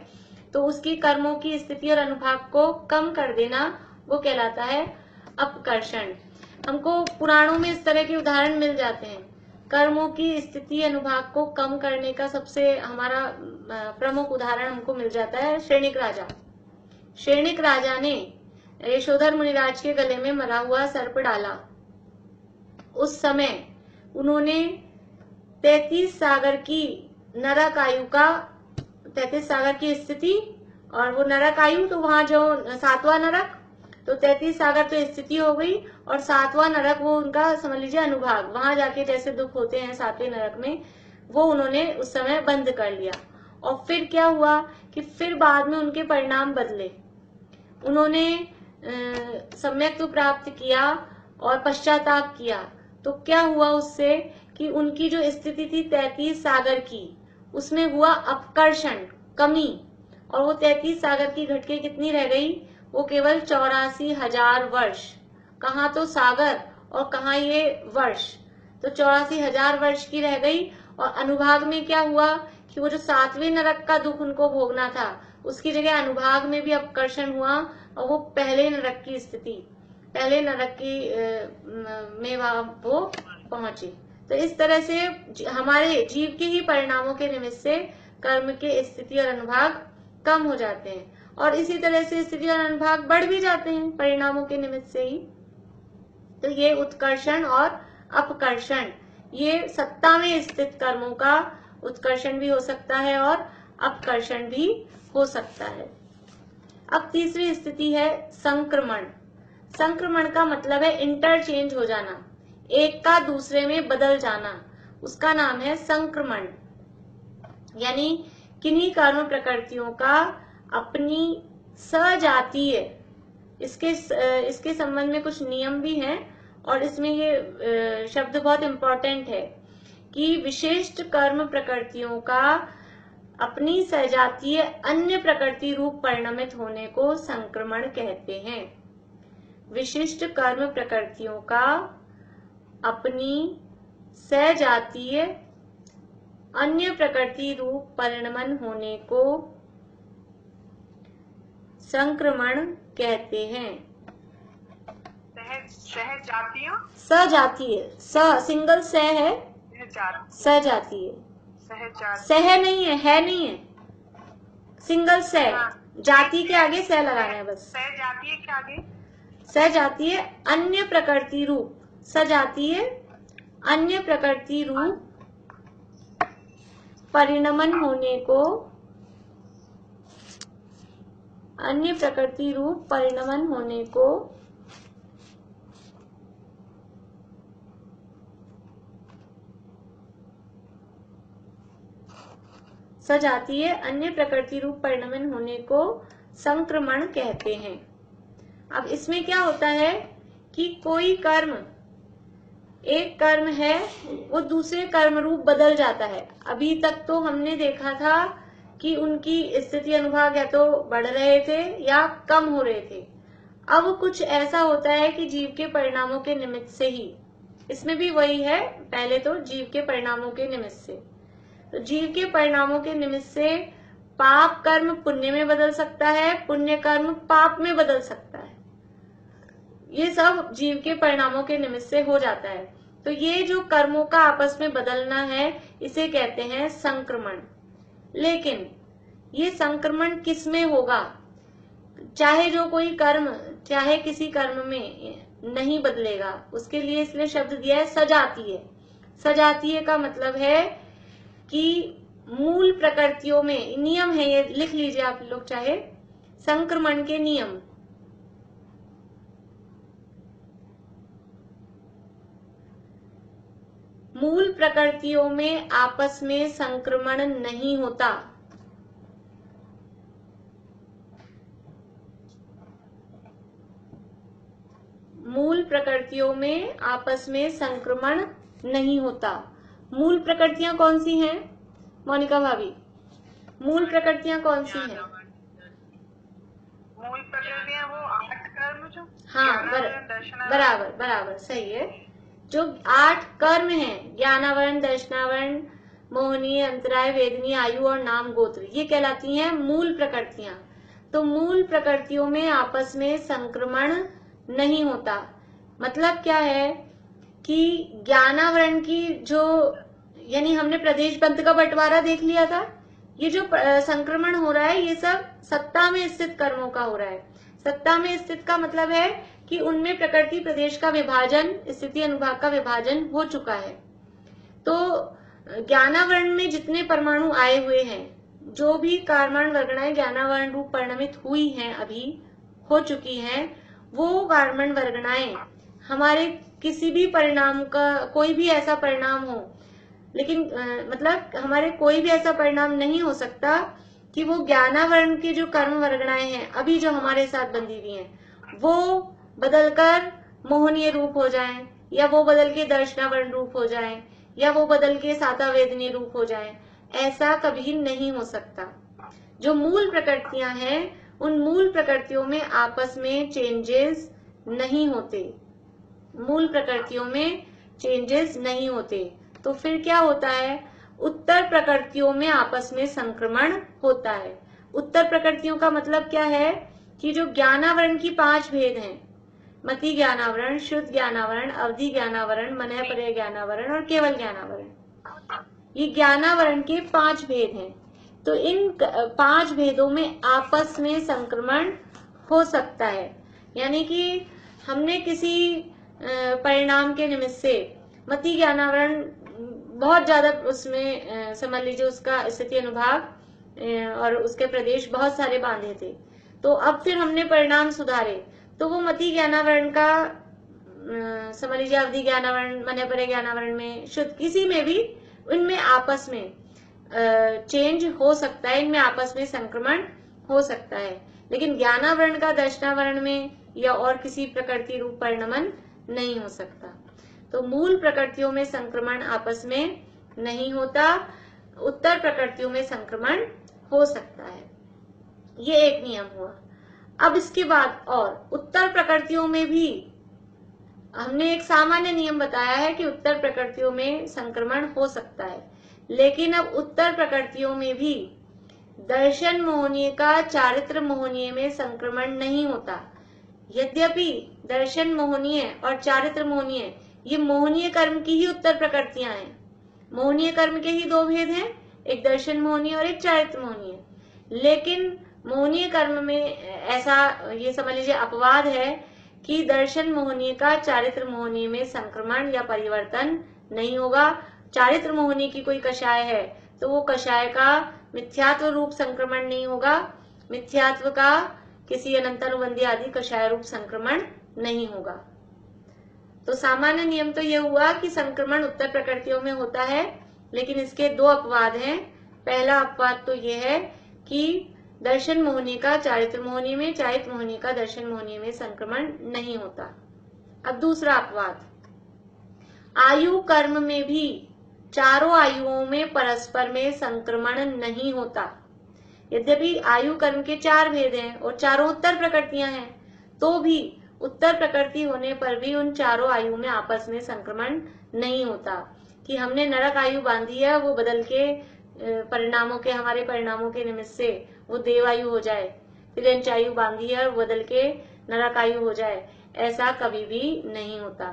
तो उसकी कर्मों की स्थिति और अनुभाग को कम कर देना, वो कहलाता है अपकर्षण। हमको पुराणों में इस तरह के उदाहरण मिल जाते हैं। कर्मों की स्थिति अनुभाग को कम करने का सबसे हमारा प्रमुख उदाहरण हमको मिल जाता है श्रेणिक राजा। श्रेणिक राजा ने यशोधर मुनिराज के गले में मरा हुआ सर्प डाला। उस समय उन्होंने 33 सागर की नरक आयु का 33 सागर की स्थिति, और वो नरक आयु तो वहां जो 7वां नरक, तो 33 सागर तो स्थिति हो गई, और 7वां नरक वो उनका समझ लीजिए अनुभाग, वहां जाके जैसे दुख होते हैं 7वें नरक में, वो उन्होंने उस समय बंद कर लिया। और फिर क्या हुआ कि फिर बाद में उनके परिणाम बदले, उन्होंने सम्यक तो प्राप्त किया और पश्चाताप किया। तो क्या हुआ उससे कि उनकी जो स्थिति थी 33 सागर की, उसमें हुआ अपकर्षण, कमी, और वो 33 सागर की घटके कितनी रह गई, वो केवल 84,000 वर्ष। कहाँ तो सागर और कहाँ ये वर्ष, तो 84,000 वर्ष की रह गई। और अनुभाग में क्या हुआ कि वो जो 7वें नरक का दुख उनको भोगना था, उसकी जगह अनुभाग में भी अपकर्षण हुआ और वो पहले नरक की स्थिति, पहले नरक की में वो पहुंचे। तो इस तरह से हमारे जीव के ही परिणामों के निमित्त से कर्म के स्थिति और अनुभाग कम हो जाते हैं, और इसी तरह से स्थिति और अनुभाग बढ़ भी जाते हैं परिणामों के निमित्त से ही। तो ये उत्कर्षण और अपकर्षण, ये सत्ता में स्थित कर्मों का उत्कर्षण भी हो सकता है और अपकर्षण भी हो सकता है। अब तीसरी स्थिति है संक्रमण। संक्रमण का मतलब है इंटरचेंज हो जाना, एक का दूसरे में बदल जाना, उसका नाम है संक्रमण। यानी किन्हीं कर्म प्रकृतियों का अपनी सजातीय, इसके संबंध में कुछ नियम भी हैं, और इसमें ये शब्द बहुत इंपॉर्टेंट है कि विशिष्ट कर्म प्रकृतियों का अपनी सजातीय अन्य प्रकृति रूप परिणमित होने को संक्रमण कहते हैं। विशिष्ट कर्म प्रकृतियों का अपनी सजातीय अन्य प्रकृति रूप परिणमन होने को संक्रमण कहते हैं। सहजातीय, सजातीय, सिंगल स है, सजातीय, सह नहीं है, सिंगल स, जाति के आगे स लगाना है बस। सहजातीय के आगे सजातीय अन्य प्रकृति रूप, सजातीय अन्य प्रकृति रूप परिणमन होने को, अन्य प्रकृति रूप परिणमन होने को सजातीय अन्य प्रकृति रूप परिणमन होने को संक्रमण कहते हैं। अब इसमें क्या होता है कि कोई कर्म, एक कर्म है वो दूसरे कर्म रूप बदल जाता है। अभी तक तो हमने देखा था कि उनकी स्थिति अनुभाग या तो बढ़ रहे थे या कम हो रहे थे। अब कुछ ऐसा होता है कि जीव के परिणामों के निमित्त से ही, इसमें भी वही है, पहले तो जीव के परिणामों के निमित्त से, तो जीव के परिणामों के निमित्त से पाप कर्म पुण्य में बदल सकता है, पुण्य कर्म पाप में बदल सकता है। ये सब जीव के परिणामों के निमित्त से हो जाता है। तो ये जो कर्मों का आपस में बदलना है, इसे कहते हैं संक्रमण। लेकिन ये संक्रमण किस में होगा? चाहे जो कोई कर्म, चाहे किसी कर्म में नहीं बदलेगा, उसके लिए इसलिए शब्द दिया है सजातीय। सजातीय का मतलब है कि मूल प्रकृतियों में नियम है, ये लिख लीजिए आप लोग चाहे, संक्रमण के नियम। मूल प्रकृतियों में आपस में संक्रमण नहीं होता। मूल प्रकृतियों में आपस में संक्रमण नहीं होता। मूल प्रकृतियां कौन सी हैं मोनिका भाभी? मूल प्रकृतियां कौन सी हैं? मूल प्रकृतियां वो 8 कर्म जो, हाँ, बराबर सही है। जो 8 कर्म हैं, ज्ञानावरण, दर्शनावरण, मोहनी, अंतराय, वेदनी, आयु और नाम गोत्र, ये कहलाती हैं मूल प्रकृतियां। तो मूल प्रकृतियों में आपस में संक्रमण नहीं होता। मतलब क्या है कि ज्ञानावरण की जो, यानी हमने प्रदेश पंथ का बंटवारा देख लिया था, ये जो संक्रमण हो रहा है ये सब सत्ता में स्थित कर्मों का हो रहा है। सत्ता में स्थित का मतलब है कि उनमें प्रकृति प्रदेश का विभाजन, स्थिति अनुभाग का विभाजन हो चुका है। तो ज्ञानावरण में जितने परमाणु आए हुए हैं, जो भी कारमान वर्गणाएं ज्ञानावरण रूप परिणमित हुई हैं, अभी हो चुकी हैं, वो कारमान वर्गणाएं हमारे किसी भी परिणाम का, कोई भी ऐसा परिणाम हो, लेकिन मतलब हमारे कोई भी ऐसा परिणाम नहीं हो सकता कि वो ज्ञानावरण के जो कर्म वर्गणाएं हैं अभी जो हमारे साथ बंधी हुई हैं, वो बदलकर मोहनीय रूप हो जाएं, या वो बदल के दर्शनावरण रूप हो जाएं, या वो बदल के साता वेदनीय रूप हो जाएं। ऐसा कभी नहीं हो सकता। जो मूल प्रकृतियां हैं उन मूल प्रकृतियों में आपस में चेंजेस नहीं होते, मूल प्रकृतियों में चेंजेस नहीं होते। तो फिर क्या होता है, उत्तर प्रकृतियों में आपस में संक्रमण होता है। उत्तर प्रकृतियों का मतलब क्या है कि जो ज्ञानावरण की 5 भेद हैं, मति ज्ञानावरण, शुद्ध ज्ञानावरण, अवधि ज्ञानावरण, मनः परय ज्ञानावरण और केवल ज्ञानावरण, ये ज्ञानावरण के 5 भेद हैं। तो इन 5 भेदों में आपस में संक्रमण हो सकता है। यानी कि हमने किसी परिणाम के निमित्त से मति ज्ञानावरण बहुत ज्यादा उसमें समझ लीजिए उसका स्थिति अनुभाग और उसके प्रदेश बहुत सारे बांधे थे। तो अब फिर हमने परिणाम सुधारे तो वो मति ज्ञानावरण का समझ लीजिए अवधि ज्ञानावरण, मनः परय ज्ञानावरण में, शुद्ध किसी में भी इनमें आपस में चेंज हो सकता है, इनमें आपस में संक्रमण हो सकता है। लेकिन ज्ञानावरण का दर्शनावरण में या और किसी प्रकृति रूप परिणमन नहीं हो सकता। तो मूल प्रकृतियों में संक्रमण आपस में नहीं होता, उत्तर प्रकृतियों में संक्रमण हो सकता है। ये एक नियम हुआ। अब इसके बाद और उत्तर प्रकृतियों में भी हमने एक सामान्य नियम बताया है कि उत्तर प्रकृतियों में संक्रमण हो सकता है, लेकिन अब उत्तर प्रकृतियों में भी दर्शन मोहनीय का चारित्र मोहनीय में संक्रमण नहीं होता। यद्यपि दर्शन मोहनीय और चारित्र मोहनीय ये मोहनीय कर्म की ही उत्तर प्रकृतियां हैं। मोहनीय कर्म के ही 2 भेद हैं, एक दर्शन मोहनीय और एक चारित्र मोहनीय। लेकिन मोहनीय कर्म में ऐसा ये समझ लीजिए अपवाद है कि दर्शन मोहनीय का चारित्र मोहनीय में संक्रमण या परिवर्तन नहीं होगा। चारित्र मोहनीय की कोई कषाय है तो वो कषाय का मिथ्यात्व रूप संक्रमण नहीं होगा, मिथ्यात्व का किसी अनंतानुबंधी आदि कषाय रूप संक्रमण नहीं होगा। तो सामान्य नियम तो ये हुआ कि संक्रमण उत्तर प्रकृतियों में होता है, लेकिन इसके 2 अपवाद हैं। पहला अपवाद तो ये है कि दर्शन मोहनीय का चारित्र मोहनीय में, चारित्र मोहनीय का दर्शन मोहनीय में संक्रमण नहीं होता। अब दूसरा अपवाद, आयु कर्म में भी चारों आयुओं में परस्पर में संक्रमण नहीं होता। यद्यपि आयु कर्म के 4 भेद हैं और चारों उत्तर प्रकृतियां हैं, तो भी उत्तर प्रकृति होने पर भी उन चारों आयु में आपस में संक्रमण नहीं होता कि हमने नरक आयु बांधी है वो बदल के परिणामों के, हमारे परिणामों के निमित्त से वो देवायु हो जाए, तिरंच आयु बांधी है वो बदल के नरक आयु हो जाए, ऐसा कभी भी नहीं होता।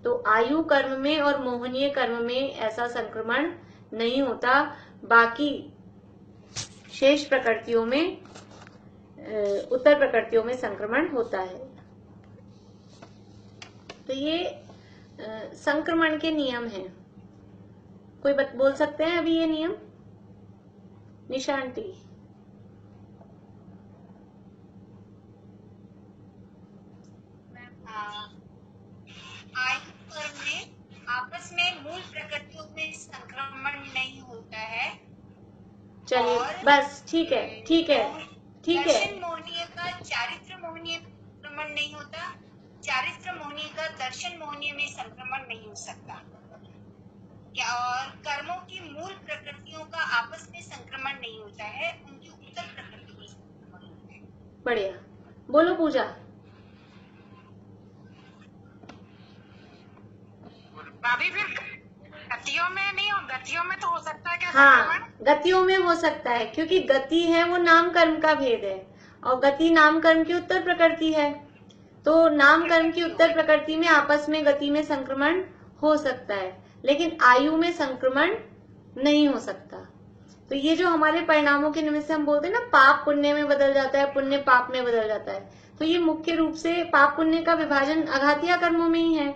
तो आयु कर्म में और मोहनीय कर्म में ऐसा संक्रमण नहीं होता, बाकी शेष प्रकृतियों में उत्तर प्रकृतियों में संक्रमण होता है। तो ये संक्रमण के नियम हैं। कोई बोल सकते हैं अभी ये नियम? निशा आंटी। आयु कर्म में आपस में मूल प्रकृतियों में संक्रमण नहीं होता है। चलिए बस ठीक है, ठीक है, ठीक है। दर्शन मोहनीय का चारित्र मोहनीय संक्रमण नहीं होता, चारित्र मोहनीय का दर्शन मोहनीय में संक्रमण नहीं हो सकता। क्या और कर्मों की मूल प्रकृतियों का आपस में संक्रमण नहीं होता है, उनकी उत्तर प्रकृति में संक्रमण होता है। बढ़िया, बोलो पूजा। भाभी फिर गतियों में नहीं हो, गतियों में तो हो सकता है क्या? हाँ, गतियों में हो सकता है, क्योंकि गति है वो नाम कर्म का भेद है और गति नाम कर्म की उत्तर प्रकृति है। तो नाम कर्म की उत्तर प्रकृति में आपस में गति में संक्रमण हो सकता है, लेकिन आयु में संक्रमण नहीं हो सकता। तो ये जो हमारे परिणामों के निमित्त से हम बोलते हैं ना, पाप पुण्य में बदल जाता है, पुण्य पाप में बदल जाता है, तो ये मुख्य रूप से पाप पुण्य का विभाजन अघातिया कर्मों में ही है।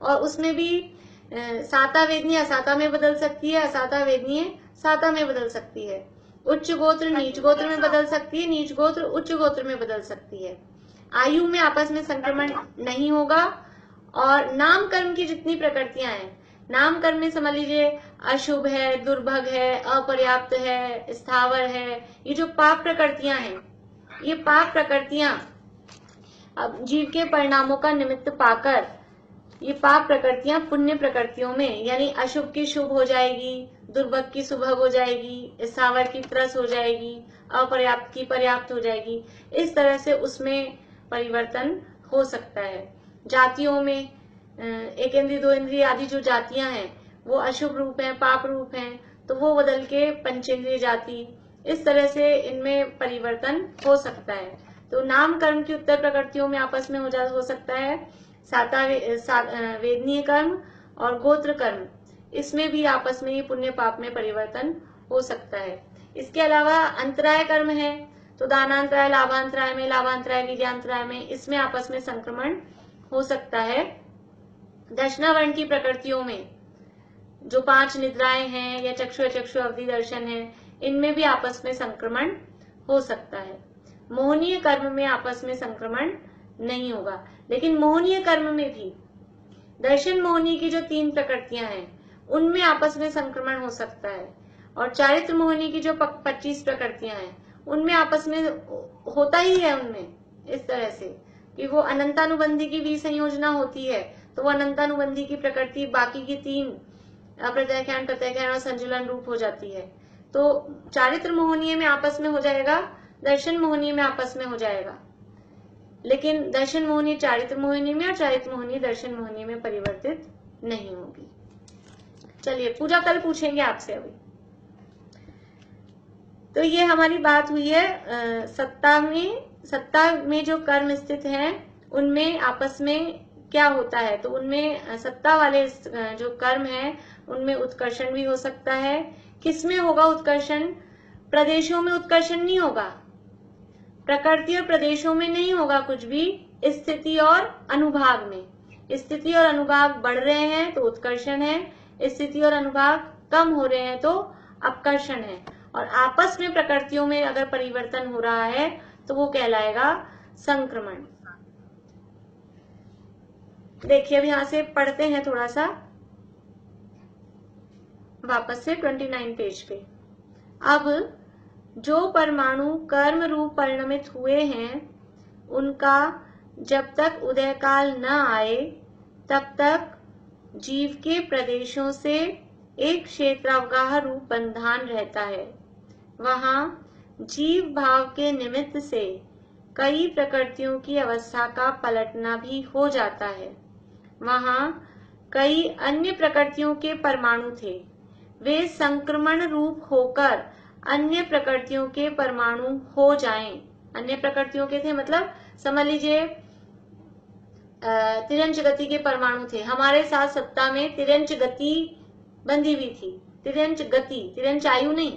और उसमें भी साता वेदनीय असाता में बदल सकती है, असाता वेदनीय साता में बदल सकती है, उच्च गोत्र नीच गोत्र में बदल सकती है, नीच गोत्र उच्च गोत्र में बदल सकती है। आयु में आपस में संक्रमण नहीं होगा। और नाम कर्म की जितनी प्रकृतियां हैं, नाम कर्म में समझ लीजिए अशुभ है, दुर्भग है, अपर्याप्त है, स्थावर है, ये जो पाप प्रकृतियां हैं, ये पाप प्रकृतियां अब जीव के परिणामों का निमित्त पाकर ये पाप प्रकृतियां पुण्य प्रकृतियों में, यानी अशुभ की शुभ हो जाएगी, दुर्भग की सुभग हो जाएगी, स्थावर की त्रस हो जाएगी, अपर्याप्त की पर्याप्त हो जाएगी। इस तरह से उसमें परिवर्तन हो सकता है। जातियों में एक इंद्रिय दो इंद्रिय आदि जो जातियां हैं वो अशुभ रूप हैं, पाप रूप हैं, तो वो बदल के पंचेंद्रिय जाति, इस तरह से इनमें परिवर्तन हो सकता है। तो नाम कर्म की उत्तर प्रकृतियों में आपस में हो सकता है वेदनीय कर्म और गोत्र कर्म, इसमें भी आपस में ही पुण्य पाप में परिवर्तन हो सकता है। इसके अलावा अंतराय कर्म है, तो दानांतराय, लाभांतराय में, लाभांतराय, वीर्यांतराय में, इसमें आपस में संक्रमण हो सकता है। दर्शनावरण की प्रकृतियों में जो 5 निद्राएं हैं या चक्षु अवधि दर्शन है, इनमें भी आपस में संक्रमण हो सकता है। मोहनीय कर्म में आपस में संक्रमण नहीं होगा, लेकिन मोहनीय कर्म में भी दर्शन मोहनी की जो 3 प्रकृतियां हैं उनमें आपस में संक्रमण हो सकता है, और चारित्र मोहनी की जो 25 प्रकृतियां हैं उनमें आपस में होता ही है। उनमें इस तरह से कि वो अनंतानुबंधी की भी संयोजना होती है, तो वो अनंतानुबंधी की प्रकृति बाकी की 3 अप्रत्ययख्यान, प्रत्ययख्यान और संजुलन रूप हो जाती है। तो चारित्र मोहनीय में आपस में हो जाएगा, दर्शन मोहनीय में आपस में हो जाएगा, लेकिन दर्शन मोहनी चारित्र मोहनी में और चारित्र मोहनी दर्शन मोहनी में परिवर्तित नहीं होगी। चलिए, पूजा कल पूछेंगे आपसे। अभी तो ये हमारी बात हुई है सत्ता में जो कर्म स्थित हैं उनमें आपस में क्या होता है। तो उनमें सत्ता वाले जो कर्म है उनमें उत्कर्षण भी हो सकता है। किसमें होगा उत्कर्षण? प्रदेशों में उत्कर्षण नहीं होगा, प्रकृति और प्रदेशों में नहीं होगा कुछ भी, स्थिति और अनुभाग में। स्थिति और अनुभाग बढ़ रहे हैं तो उत्कर्षण है, स्थिति और अनुभाग कम हो रहे हैं तो अपकर्षण है। और आपस में प्रकृतियों में अगर परिवर्तन हो रहा है तो वो कहलाएगा संक्रमण। देखिए, अब यहां से पढ़ते हैं थोड़ा सा वापस से 29 पेज पे। अब जो परमाणु कर्म रूप परिणमित हुए हैं उनका जब तक उदय काल न आए तब तक जीव के प्रदेशों से एक क्षेत्रावगाह रूप बंधन रहता है। वहां जीव भाव के निमित्त से कई प्रकृतियों की अवस्था का पलटना भी हो जाता है। वहां कई अन्य प्रकृतियों के परमाणु थे, वे संक्रमण रूप होकर अन्य प्रकृतियों के परमाणु हो जाएं। अन्य प्रकृतियों के थे मतलब समझ लीजिए तिरंच गति के परमाणु थे। हमारे साथ सत्ता में तिरंच गति बंधी हुई थी। तिरंच गति, तिरंच आयु नहीं,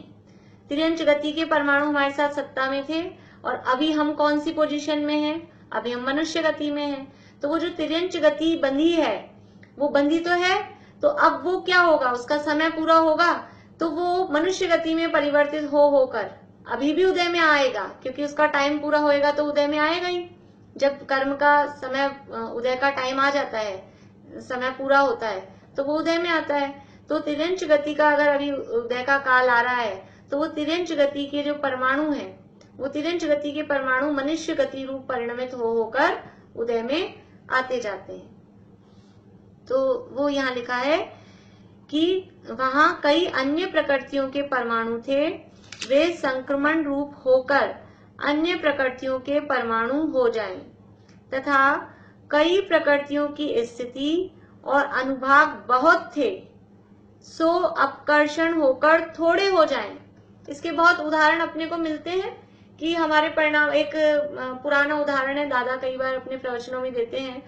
तिरंच गति के परमाणु हमारे साथ सत्ता में थे। और अभी हम कौन सी पोजीशन में हैं? अभी हम मनुष्य गति में हैं। तो वो जो तिरंच गति बंधी है वो बंधी तो है, तो अब वो क्या होगा, उसका समय पूरा होगा तो वो मनुष्य गति में परिवर्तित होकर अभी भी उदय में आएगा, क्योंकि उसका टाइम पूरा होएगा तो उदय में आएगा ही। जब कर्म का समय, उदय का टाइम आ जाता है, समय पूरा होता है तो वो उदय में आता है। तो तिरंच गति का अगर अभी उदय का काल आ रहा है तो वो तिरंच गति के जो परमाणु हैं वो तिरंच गति के परमाणु मनुष्य गति रूप परिणमित होकर उदय में आते जाते हैं। तो वो यहाँ लिखा है कि वहां कई अन्य प्रकृतियों के परमाणु थे, वे संक्रमण रूप होकर अन्य प्रकृतियों के परमाणु हो जाएं, तथा कई प्रकृतियों की स्थिति और अनुभाग बहुत थे, सो अपकर्षण होकर थोड़े हो जाएं। इसके बहुत उदाहरण अपने को मिलते हैं कि हमारे परिणाम, एक पुराना उदाहरण है, दादा कई बार अपने प्रवचनों में देते हैं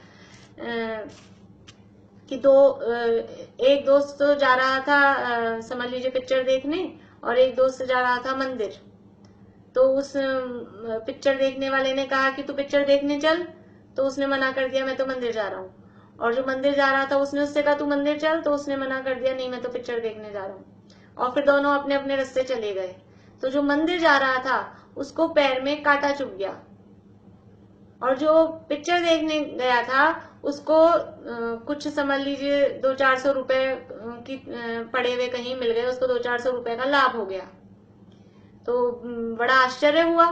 कि एक दोस्त तो जा रहा था समझ लीजिए पिक्चर देखने, और एक दोस्त जा रहा था मंदिर। तो उस पिक्चर देखने वाले ने कहा कि तू पिक्चर देखने चल, तो उसने मना कर दिया, मैं तो मंदिर जा रहा हूँ। और जो मंदिर जा रहा था उसने उससे कहा तू मंदिर चल, तो उसने मना कर दिया, नहीं मैं तो पिक्चर देखने जा रहा हूँ। और फिर दोनों अपने अपने रास्ते चले गए। तो जो मंदिर जा रहा था उसको पैर में कांटा चुभ गया, और जो पिक्चर देखने गया था उसको कुछ समझ लीजिए 200-400 रुपए की पड़े हुए कहीं मिल गए, उसको 200-400 रुपए का लाभ हो गया। तो बड़ा आश्चर्य हुआ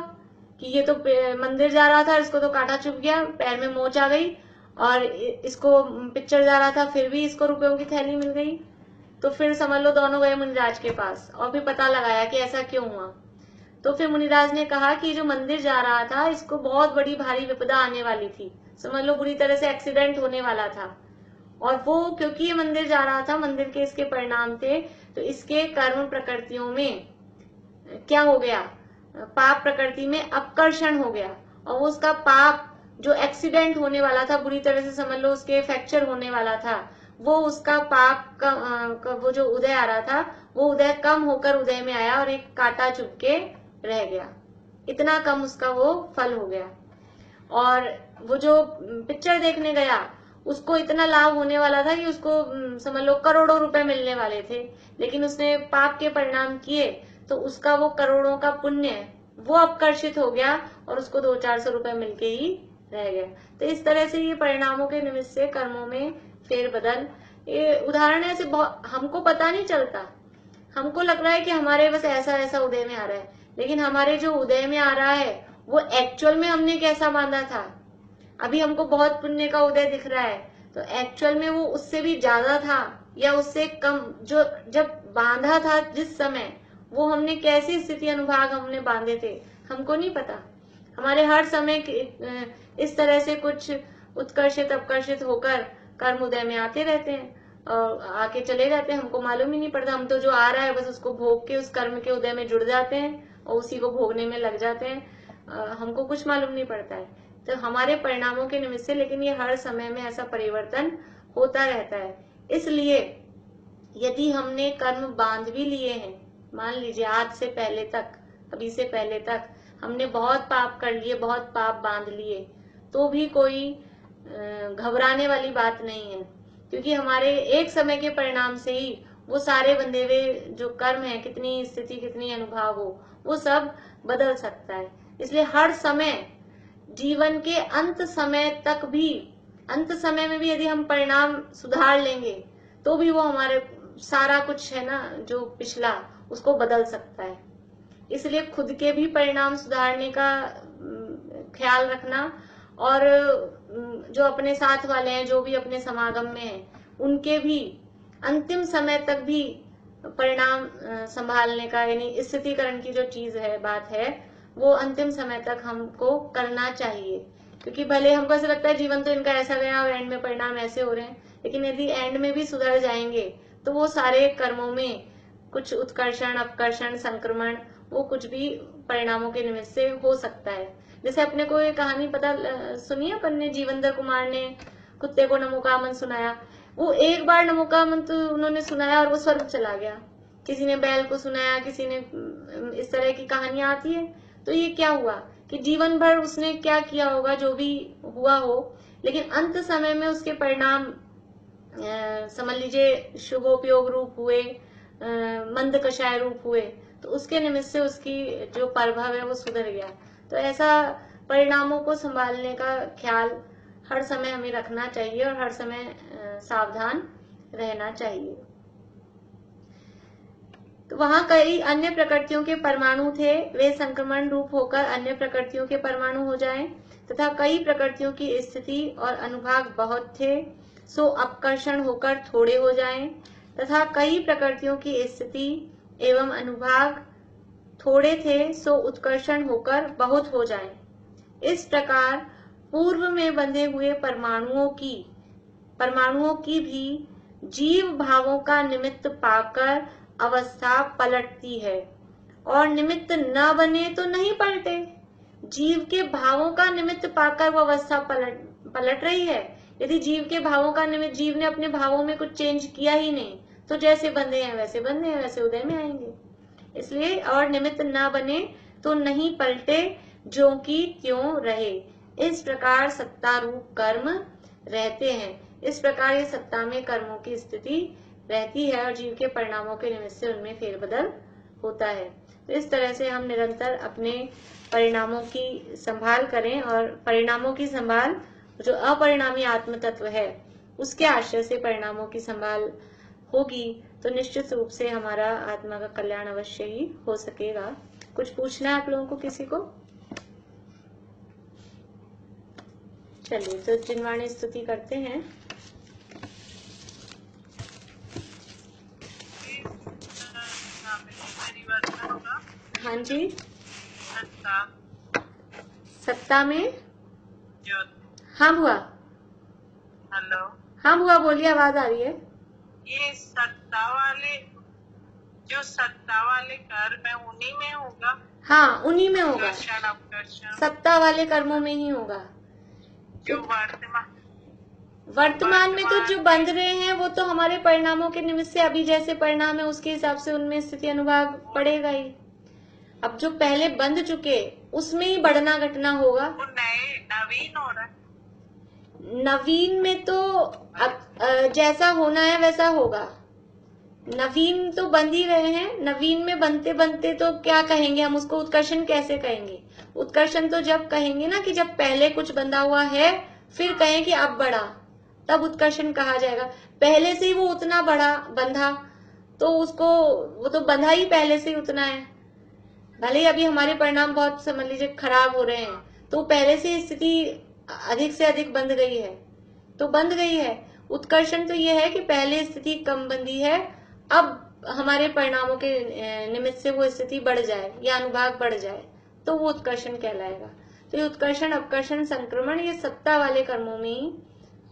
कि ये तो मंदिर जा रहा था, इसको तो कांटा चुभ गया, पैर में मोच आ गई, और इसको पिक्चर जा रहा था, फिर भी इसको रुपयों की थैली मिल गई। तो फिर समझ लो दोनों गए मुनिराज के पास और फिर पता लगाया कि ऐसा क्यों हुआ। तो फिर मुनिराज ने कहा कि जो मंदिर जा रहा था इसको बहुत बड़ी भारी विपदा आने वाली थी, समझ लो बुरी तरह से एक्सीडेंट होने वाला था। और वो क्योंकि ये मंदिर जा रहा था, मंदिर के इसके परिणाम थे, तो इसके कर्म प्रकृतियों में क्या हो गया, पाप प्रकृति में अपकर्षण हो गया। और वो उसका पाप जो एक्सीडेंट होने वाला था, बुरी तरह से समझ लो उसके फ्रैक्चर होने वाला था, वो उसका पाप का वो जो उदय आ रहा था, वो उदय कम होकर उदय में आया और एक कांटा चुभ के रह गया। इतना कम उसका वो फल हो गया। और वो जो पिक्चर देखने गया उसको इतना लाभ होने वाला था कि उसको समझ लो करोड़ों रुपए मिलने वाले थे, लेकिन उसने पाप के परिणाम किए तो उसका वो करोड़ों का पुण्य वो अपकर्षित हो गया और उसको 200-400 रुपए मिलके ही रह गया। तो इस तरह से ये परिणामों के निमित्त से कर्मों में फेरबदल, ये उदाहरण ऐसे बहुत हमको पता नहीं चलता, हमको लग रहा है कि हमारे बस ऐसा ऐसा उदय में आ रहा है, लेकिन हमारे जो उदय में आ रहा है वो एक्चुअल में हमने कैसा बांधा था। अभी हमको बहुत पुण्य का उदय दिख रहा है, तो एक्चुअल में वो उससे भी ज्यादा था या उससे कम, जो जब बांधा था जिस समय, वो हमने कैसी स्थिति अनुभाग हमने बांधे थे हमको नहीं पता। हमारे हर समय इस तरह से कुछ उत्कर्षित अपकर्षित होकर कर्म उदय में आते रहते हैं और आके चले जाते हैं, हमको मालूम ही नहीं पड़ता। हम तो जो आ रहा है बस उसको भोग के उस कर्म के उदय में जुड़ जाते हैं और उसी को भोगने में लग जाते हैं, हमको कुछ मालूम नहीं पड़ता है। तो हमारे परिणामों के निमित्त से, लेकिन ये हर समय में ऐसा परिवर्तन होता रहता है। इसलिए यदि हमने कर्म बांध भी लिए हैं, मान लीजिए आज से पहले तक, अभी से पहले तक हमने बहुत पाप कर लिए, बहुत पाप बांध लिए, तो भी कोई घबराने वाली बात नहीं है, क्योंकि हमारे एक समय के परिणाम से ही वो सारे बंधे हुए जो कर्म है, कितनी स्थिति कितनी अनुभाव हो, वो सब बदल सकता है। इसलिए हर समय, जीवन के अंत समय तक भी, अंत समय में भी यदि हम परिणाम सुधार लेंगे तो भी वो हमारे सारा कुछ है ना जो पिछला, उसको बदल सकता है। इसलिए खुद के भी परिणाम सुधारने का ख्याल रखना, और जो अपने साथ वाले हैं, जो भी अपने समागम में हैं, उनके भी अंतिम समय तक भी परिणाम संभालने का, यानी स्थितिकरण की जो चीज है, बात है, वो अंतिम समय तक हमको करना चाहिए। क्योंकि भले हमको ऐसा लगता है जीवन तो इनका ऐसा गया और एंड में परिणाम ऐसे हो रहे हैं, लेकिन यदि एंड में भी सुधर जाएंगे तो वो सारे कर्मों में कुछ उत्कर्षण अपकर्षण संक्रमण, वो कुछ भी परिणामों के निमित्त से हो सकता है। जैसे अपने को ये कहानी पता सुनी अपन ने, जीवंदर कुमार ने कुत्ते को नमोकामन सुनाया। वो एक बार नमोकामन तो उन्होंने सुनाया और वो स्वर्ग चला गया। किसी ने बैल को सुनाया, किसी ने, इस तरह की कहानियां आती है। तो ये क्या हुआ कि जीवन भर उसने क्या किया होगा, जो भी हुआ हो, लेकिन अंत समय में उसके परिणाम समझ लीजिए शुभोपयोग रूप हुए, मंद कषाय रूप हुए, तो उसके निमित्त से उसकी जो प्रभाव है वो सुधर गया। तो ऐसा परिणामों को संभालने का ख्याल हर समय हमें रखना चाहिए और हर समय सावधान रहना चाहिए। तो वहां कई अन्य प्रकृतियों के परमाणु थे, वे संक्रमण रूप होकर अन्य प्रकृतियों के परमाणु हो जाएं, तथा कई प्रकृतियों की स्थिति और अनुभाग बहुत थे, सो अपकर्षण होकर थोड़े हो जाएं, तथा कई प्रकृतियों की स्थिति एवं अनुभाग थोड़े थे, सो उत्कर्षण होकर बहुत हो जाएं। इस प्रकार पूर्व में बंधे हुए परमाणुओं की भी जीव भावों का निमित्त पाकर अवस्था पलटती है, और निमित्त न बने तो नहीं पलटे। जीव के भावों का निमित्त पाकर वो अवस्था पलट रही है। यदि जीव के भावों का निमित्त, जीव ने अपने भावों में कुछ चेंज किया ही नहीं, तो जैसे बंधे हैं वैसे बंधे हैं, वैसे उदय में आएंगे। इसलिए और निमित्त न बने तो नहीं पलटे, जो कि त्यों रहे। इस प्रकार सत्ता रूप कर्म रहते हैं। इस प्रकार ये सत्ता में कर्मों की स्थिति रहती है और जीव के परिणामों के निमित्त से उनमें फेरबदल होता है। तो इस तरह से हम निरंतर अपने परिणामों की संभाल करें, और परिणामों की संभाल जो अपरिणामी आत्म तत्व है उसके आश्रय से परिणामों की संभाल होगी, तो निश्चित रूप से हमारा आत्मा का कल्याण अवश्य ही हो सकेगा। कुछ पूछना है आप लोगों को किसी को? चलिए तो जिनवाणी स्तुति करते हैं। परिवर्तन होगा। हाँ जी, सत्ता सत्ता में ज्योति। हाँ बुआ, हेलो, हाँ बुआ बोलिए, आवाज आ रही है। ये सत्ता वाले जो सत्ता वाले कर्म है उन्हीं में होगा। हाँ उन्हीं में होगा, आकर्षण अपकर्षण सत्ता वाले कर्मों में ही होगा। जो वर्तमान में तो जो बंध रहे हैं वो तो हमारे परिणामों के निमित्त से अभी जैसे परिणाम है उसके हिसाब से उनमें स्थिति अनुभाग पड़ेगा ही। अब जो पहले बंध चुके उसमें ही बढ़ना घटना होगा। वो नए नवीन हो रहा है। नवीन में तो जैसा होना है वैसा होगा। नवीन तो बंध ही रहे हैं, नवीन में बनते बनते तो क्या कहेंगे हम उसको, उत्कर्षण कैसे कहेंगे? उत्कर्षण तो जब कहेंगे ना कि जब पहले कुछ बंधा हुआ है फिर कहें कि अब बढ़ा, तब उत्कर्षण कहा जाएगा। पहले से ही वो उतना बड़ा बंधा तो उसको, वो तो बंधा ही पहले से ही उतना है। भले ही अभी हमारे परिणाम बहुत समझ लीजिए खराब हो रहे हैं तो पहले से स्थिति अधिक से अधिक बंध गई है तो बंध गई है। उत्कर्षण तो ये है कि पहले स्थिति कम बंधी है, अब हमारे परिणामों के निमित्त से वो स्थिति बढ़ जाए या अनुभाग बढ़ जाए तो वो उत्कर्षण कहलाएगा। तो ये उत्कर्षण अपकर्षण संक्रमण ये सत्ता वाले कर्मों में ही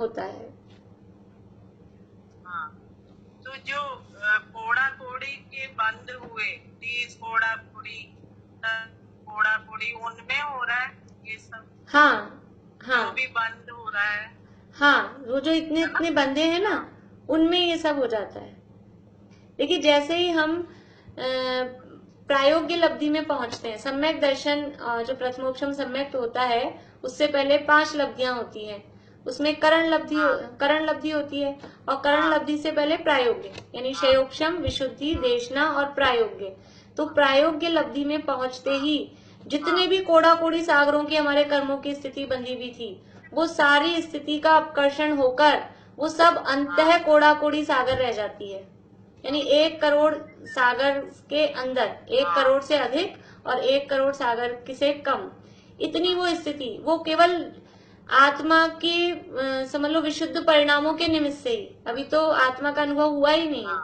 होता है। हाँ, तो जो कोड़ा कोड़ी के बंद हुए 30 कोड़ा कोड़ी उनमें हो रहा है ये सब। हाँ हाँ जो भी बंद हो रहा है। हाँ, वो जो इतने इतने बंदे हैं ना उनमें ये सब हो जाता है। देखिए जैसे ही हम प्रायोग्य लब्धि में पहुंचते हैं, सम्यक दर्शन जो प्रथमोक्षम सम्यक होता है उससे पहले 5 लब्धियां होती हैं। उसमें करण लब्धि होती है और करण लब्धि से पहले प्रायोग्य यानी शयोक्षम, विशुद्धि, देशना और प्रायोग्य। तो प्रायोग्य लब्धि में पहुंचते ही जितने भी कोड़ा कोड़ी सागरों की हमारे कर्मों की स्थिति बंधी हुई थी वो सारी स्थिति का अपकर्षण होकर वो सब अंततः कोड़ा कोड़ी सागर रह जाती है। यानी 1 करोड़ सागर के अंदर 1 करोड़ से अधिक और 1 करोड़ सागर से कम, इतनी वो स्थिति वो केवल आत्मा की समझ लो विशुद्ध परिणामों के निमित्त से ही, अभी तो आत्मा का अनुभव हुआ ही नहीं है,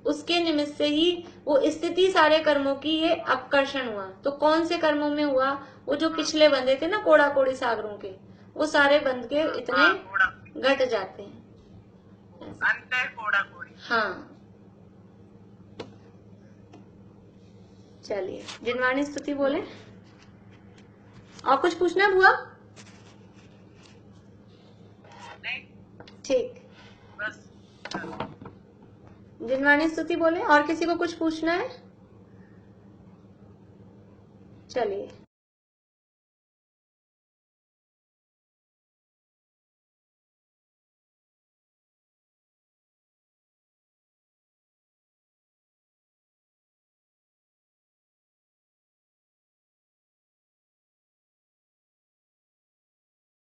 उसके निमित्त से ही वो स्थिति सारे कर्मों की ये अपकर्षण हुआ। तो कौन से कर्मों में हुआ? वो जो पिछले बंधे थे ना कोड़ा कोड़ी सागरों के, वो सारे बंध के इतने घट जाते हैं। कोड़ा कोड़ी। हाँ चलिए जिनवाणी स्तुति बोले। और कुछ पूछना बुआ? नहीं, ठीक, बस जिनवाणी स्तुति बोले। और किसी को कुछ पूछना है? चलिए